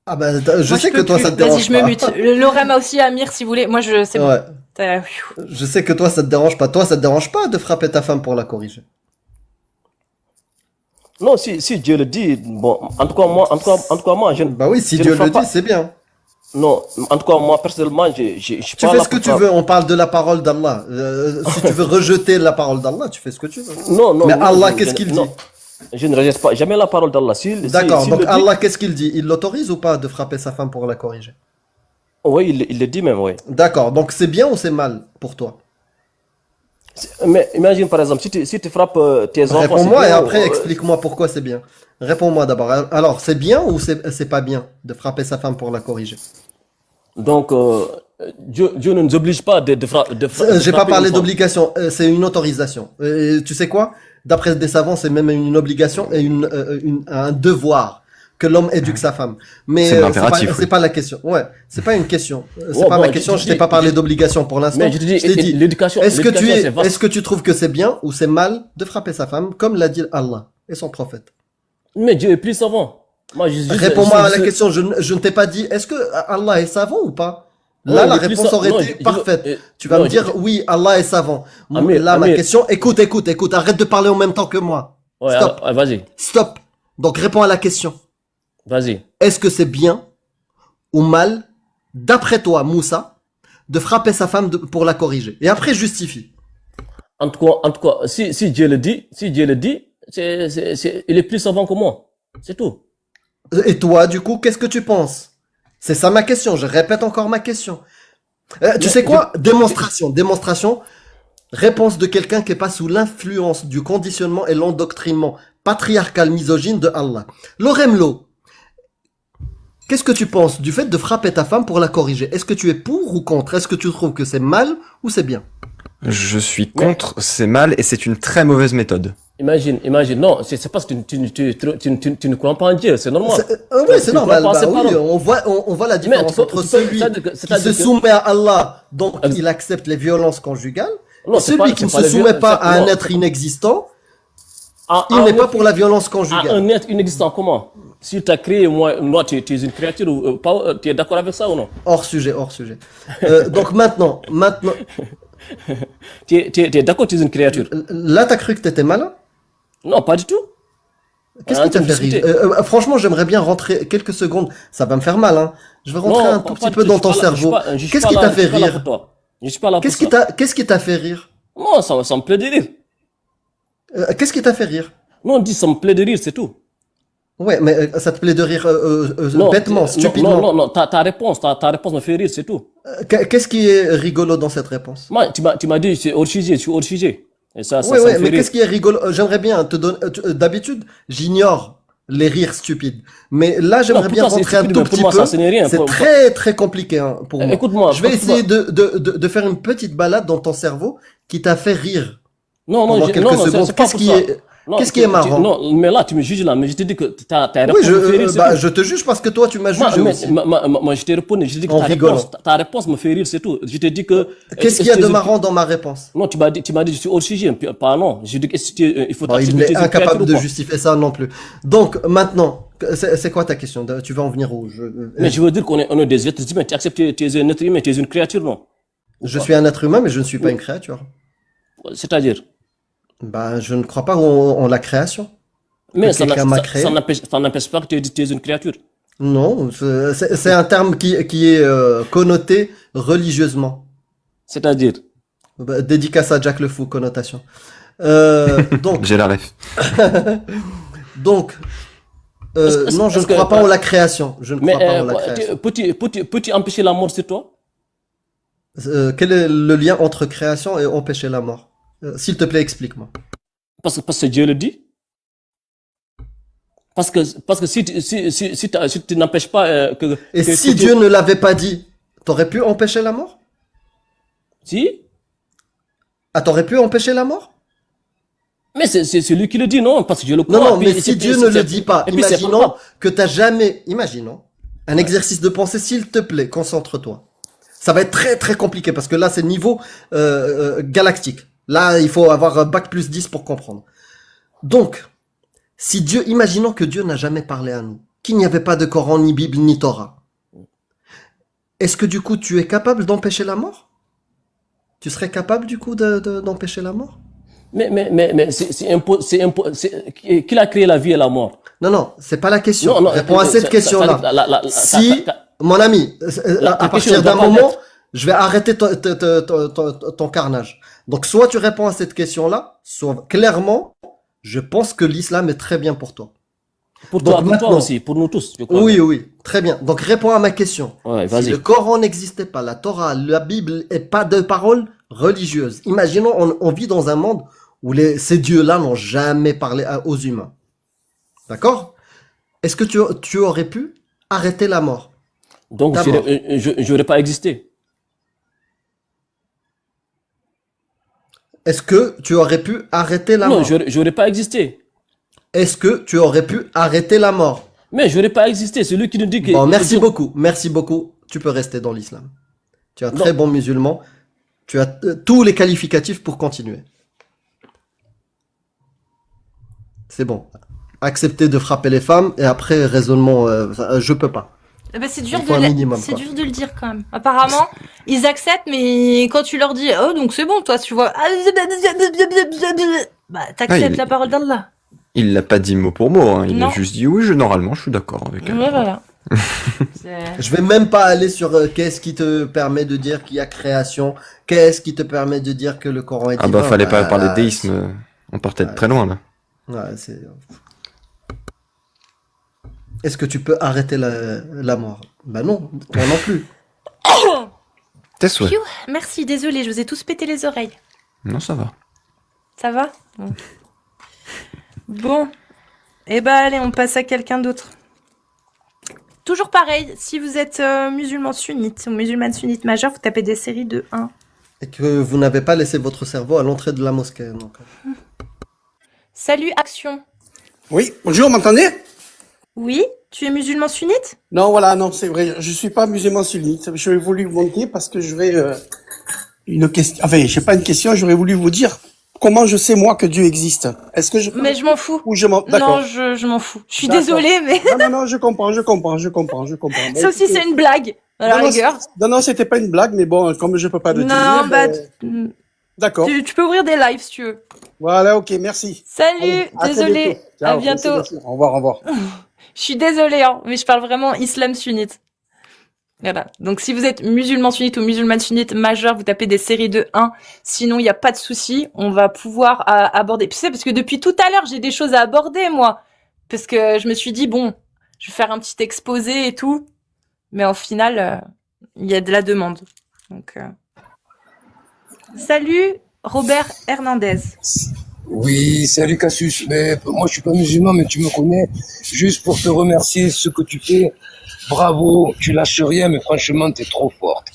Ah ben, je Moi, sais peux que toi, plus. ça te dérange Vas-y, je me pas. mute. L'orem a aussi Amir, si vous voulez. Moi, c'est bon. Ouais. Euh, Je sais que toi, ça te dérange pas. Toi, ça te dérange pas de frapper ta femme pour la corriger. Non, si Dieu le dit, bon, en tout cas moi, je ne. Bah oui, si je Dieu ne ferai le pas. dit, c'est bien. Non, en tout cas moi personnellement, je suis Tu pas fais là ce que pour tu ça. veux. On parle de la parole d'Allah. Si tu veux rejeter la parole d'Allah, tu fais ce que tu veux. Non, Mais non, Allah, je- qu'est-ce je- qu'il non. dit? Je ne rejette pas jamais la parole d'Allah. D'accord. S'il Donc le dit- Allah, qu'est-ce qu'il dit? Il l'autorise ou pas de frapper sa femme pour la corriger? Oui, il le dit même, oui. D'accord. Donc c'est bien ou c'est mal pour toi? Mais imagine par exemple, si tu frappes tes enfants. Réponds-moi c'est et bien, après explique-moi pourquoi c'est bien. Réponds-moi d'abord. Alors, c'est bien ou c'est pas bien de frapper sa femme pour la corriger? Donc, Dieu ne nous oblige pas de frapper. J'ai pas parlé d'obligation, c'est une autorisation. Tu sais quoi? D'après des savants, c'est même une obligation et un devoir. que l'homme éduque sa femme. Mais C'est de l'impératif, c'est oui. pas la question. Ouais, c'est pas une question. C'est Ouais, pas bon, ma question. je Je t'ai dis- pas parlé d'obligation pour l'instant. Mais je te dis, t'ai dit, l'éducation, est-ce c'est vaste. est-ce que tu trouves que c'est bien ou c'est mal de frapper sa femme, comme l'a dit Allah et son prophète? Mais Dieu est plus savant. Moi, Réponds-moi à la question. Je ne t'ai pas dit, est-ce que Allah est savant ou pas? Là, Ouais, la il est plus réponse aurait non, été parfaite. Tu vas non, me dire, oui, Allah est savant. Amir, Là, ma Amir. question, écoute, arrête de parler en même temps que moi. Ouais, Stop. vas-y, Stop. Donc, réponds à la question. vas-y. Est-ce que c'est bien ou mal, d'après toi, Moussa, de frapper sa femme pour la corriger? Et après, justifie. En tout cas, si Dieu le dit, il est plus savant que moi. C'est tout. Et toi, du coup, qu'est-ce que tu penses? C'est ça ma question. Je répète encore ma question. Tu Mais sais quoi? Démonstration. Réponse de quelqu'un qui est pas sous l'influence du conditionnement et l'endoctrinement patriarcal misogyne de Allah. Loremlo, qu'est-ce que tu penses du fait de frapper ta femme pour la corriger? Est-ce que tu es pour ou contre? Est-ce que tu trouves que c'est mal ou c'est bien? Je suis contre, c'est mal et c'est une très mauvaise méthode. Imagine, non, c'est parce que tu ne crois pas en Dieu, c'est normal. Oui, c'est Tu normal. crois pas à Bah ses oui, paroles. on voit la différence tu peux- entre tu peux- celui c'est-à-dire que- qui c'est-à-dire se que- soumet à Allah, donc Ex- il accepte les violences conjugales, Non, et c'est celui pas- qui ne c'est pas se les soumet violences, pas à un non. être inexistant, À il n'est un pas être- pour la violence à conjugale. un être inexistant, comment? Si tu as créé, moi, tu es une créature ou pas, tu es d'accord avec ça ou non? Hors sujet. Donc maintenant, Tu es d'accord, tu es une créature? là t'as cru que t'étais malin? Non, pas du tout. Qu'est-ce Hein, qui t'a tu fait me rire? discutais. Franchement, j'aimerais bien rentrer quelques secondes. Ça va me faire mal, hein. Je vais rentrer Non, un pas tout du petit peu tout, dans je ton suis pas là- cerveau. je suis Qu'est-ce pas qui là- t'a je fait suis pas là rire? pour toi. Je suis pas là pour Qu'est-ce ça. qu'est-ce qui t'a fait rire? Non, ça me plaît de rire. Qu'est-ce qui t'a fait rire? Non, dis, ça me plaît de rire, c'est tout. Ouais, mais ça te plaît de rire Non, bêtement, stupidement. non, ta réponse me fait rire, c'est tout. Qu'est-ce qui est rigolo dans cette réponse? Moi, tu m'as dit, c'est hors sujet, je suis hors sujet. Et ça Ouais, me fait mais rire. qu'est-ce qui est rigolo? J'aimerais bien te donner. D'habitude, j'ignore les rires stupides. Mais là, j'aimerais pour bien toi, c'est rentrer un stupide, tout mais pour petit moi, peu. ça, ce n'est rien. C'est Pour- très, très compliqué hein, pour moi. Écoute-moi, Je vais écoute-moi. essayer de faire une petite balade dans ton cerveau qui t'a fait rire Non, pendant quelques non, secondes. c'est pas Qu'est-ce pour qui ça. est, Non, qu'est-ce qui est marrant? Non, mais là, tu me juges là, mais je te dis que ta Oui, réponse me fait rire, c'est tout. je te juge parce que toi, tu m'as jugé Moi, aussi. moi, je t'ai répondu, je t'ai dit que En rigolant. ta réponse me fait rire, c'est tout. Je t'ai dit que. Qu'est-ce qu'il y a de marrant dans ma réponse? Non, tu m'as dit, je suis hors sujet, pas non. Je dis que il faut Bon, il accepter est tes incapable créatures de ou pas. justifier ça non plus. Donc, maintenant, c'est quoi ta question? Tu vas en venir où? Mais je veux dire qu'on est des êtres humains, tu acceptes, tu es un être humain, tu es une créature, non? Je suis un être humain, mais je ne suis pas une créature. C'est-à-dire. Bah, je ne crois pas en la création. Mais quelqu'un m'a créé. ça n'empêche pas que tu es une créature. Non, c'est un terme qui est connoté religieusement. C'est-à-dire. Bah, dédicace à Jack le Fou, connotation. Donc, J'ai la ref. donc, Est-ce- non, je ne est-ce que- crois pas en la création. Je ne Mais crois pas en la création. peux-tu empêcher la mort sur toi? Quel est le lien entre création et empêcher la mort? S'il te plaît, explique-moi. Parce que Dieu le dit. Parce que si tu n'empêches pas Et que si Dieu ne l'avait pas dit, t'aurais pu empêcher la mort? Si? Ah, t'aurais pu empêcher la mort? Mais c'est lui qui le dit, non? Parce que je le crois. Non, non, Puis mais c'est- si Dieu c'est- ne c'est- le dit pas, et puis c'est pas imaginons grave. que t'as jamais, imaginons, un exercice de pensée, s'il te plaît, concentre-toi. Ça va être très très compliqué parce que là c'est niveau galactique. Là il faut avoir bac plus 10 pour comprendre. Donc, si Dieu, imaginons que Dieu n'a jamais parlé à nous, qu'il n'y avait pas de Coran, ni Bible, ni Torah, est-ce que du coup tu es capable d'empêcher la mort? Tu serais capable du coup d'empêcher la mort? Mais qui a créé la vie et la mort? Non, non, c'est pas la question. Non, non, Réponds à cette question-là. Si, mon ami, à partir d'un moment, je vais arrêter ton carnage. Donc, soit tu réponds à cette question-là, soit clairement, je pense que l'islam est très bien pour toi. Pour Donc toi, maintenant- aussi, pour nous tous, je crois. Oui, oui, très bien. Donc, réponds à ma question. Ouais, Si vas-y. le Coran n'existait pas, la Torah, la Bible et pas de paroles religieuses. Imaginons, on vit dans un monde où ces dieux-là n'ont jamais parlé aux humains. D'accord? Est-ce que tu aurais pu arrêter la mort? Donc, Ta mort. je n'aurais pas existé. Est-ce que tu aurais pu arrêter la Non, mort? j'aurais pas existé. Est-ce que tu aurais pu arrêter la mort? Mais je n'aurais pas existé. C'est lui qui nous dit que... Bon, merci beaucoup. Merci beaucoup. Tu peux rester dans l'islam. Tu es un très bon musulman. Tu as tous les qualificatifs pour continuer. C'est bon. Accepter de frapper les femmes et après raisonnement, je peux pas. Eh ben, c'est Il faut un minimum, c'est quoi. dur de le dire quand même. Apparemment, ils acceptent, mais quand tu leur dis, oh, donc c'est bon, toi, tu vois, bah, t'acceptes la parole d'Allah. Il l'a pas dit mot pour mot, hein. Il Non. a juste dit oui, normalement, je suis d'accord avec elle. Ouais, voilà. C'est- Je vais même pas aller sur qu'est-ce qui te permet de dire qu'il y a création, qu'est-ce qui te permet de dire que le Coran est Ah divin. bah, fallait pas parler là, déisme. On partait de très loin, là. Ouais, c'est... Est-ce que tu peux arrêter la mort? Bah non, moi non plus. Tes souhaits. Phew, merci, désolé, je vous ai tous pété les oreilles. Non, ça va. Ça va? Bon. Bon. Eh ben, allez, on passe à quelqu'un d'autre. Toujours pareil, si vous êtes musulman sunnite ou musulmane sunnite majeure, vous tapez des séries de 1. Et que vous n'avez pas laissé votre cerveau à l'entrée de la mosquée. Donc. Salut, action. Oui, bonjour, m'entendez? Oui, tu es musulman sunnite? Non, voilà, non, c'est vrai, je suis pas musulman sunnite. J'aurais voulu vous monter parce que j'aurais une question, enfin, j'ai pas une question, j'aurais voulu vous dire comment je sais moi que Dieu existe. Est-ce que je Mais je m'en fous. ou je m'en d'accord. Non, je m'en fous. Je suis D'accord. désolée, mais Non, je comprends. Bon, sauf si écoutez, c'est une blague. À la non, non, rigueur. non, c'était pas une blague, mais bon, comme je peux pas le Non, dire, bah, d'accord. tu peux ouvrir des lives si tu veux. Voilà, ok, merci. Salut, Allez, à très désolée. bientôt. À Ciao, bientôt. merci. Au revoir, au revoir. Je suis désolée, hein, mais je parle vraiment islam sunnite. Voilà. Donc, si vous êtes musulman sunnite ou musulmane sunnite majeur, vous tapez des séries de 1. Sinon, il n'y a pas de souci. On va pouvoir aborder. Puis c'est parce que depuis tout à l'heure, j'ai des choses à aborder, moi. Parce que je me suis dit, bon, je vais faire un petit exposé et tout. Mais au final, il y a de la demande. Donc, salut, Robert Hernandez. Oui, salut Cassius. Mais moi, je suis pas musulman, mais tu me connais. Juste pour te remercier ce que tu fais. Bravo, tu lâches rien, mais franchement, t'es trop forte.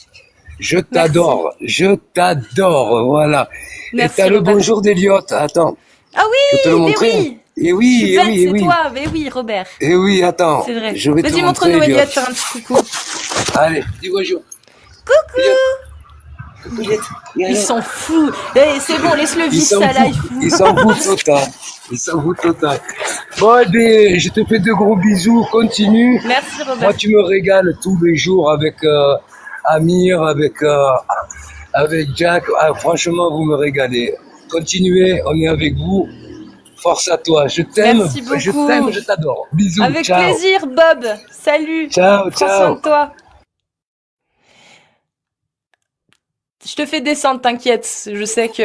Je t'adore, voilà. Merci, Et t'as le Robert. bonjour d'Eliott. Attends, Ah je vais te le oui, mais montrer. oui. Et Je oui, suis et bête, oui, et c'est oui. toi. Mais oui, Robert. Et oui, attends. C'est vrai. Je vais te Vas-y, montrer montre-nous Elliot, Eliott. faire un petit coucou. Allez, dis bonjour. Il s'en fout. Eh, c'est bon, laisse-le Il vivre s'en sa fout, life. il s'en fout total. Il s'en fout total. Bon, eh bien, je te fais de gros bisous, continue. Merci, Moi, Robert. tu me régales tous les jours avec Amir, avec Jack. Ah, franchement, vous me régalez. Continuez, on est avec vous. Force à toi. Je t'aime, Merci beaucoup. je t'adore. Bisous, Avec ciao. plaisir, Bob. Salut. Ciao, Prends soin ciao. de toi. Je te fais descendre, t'inquiète. Je sais que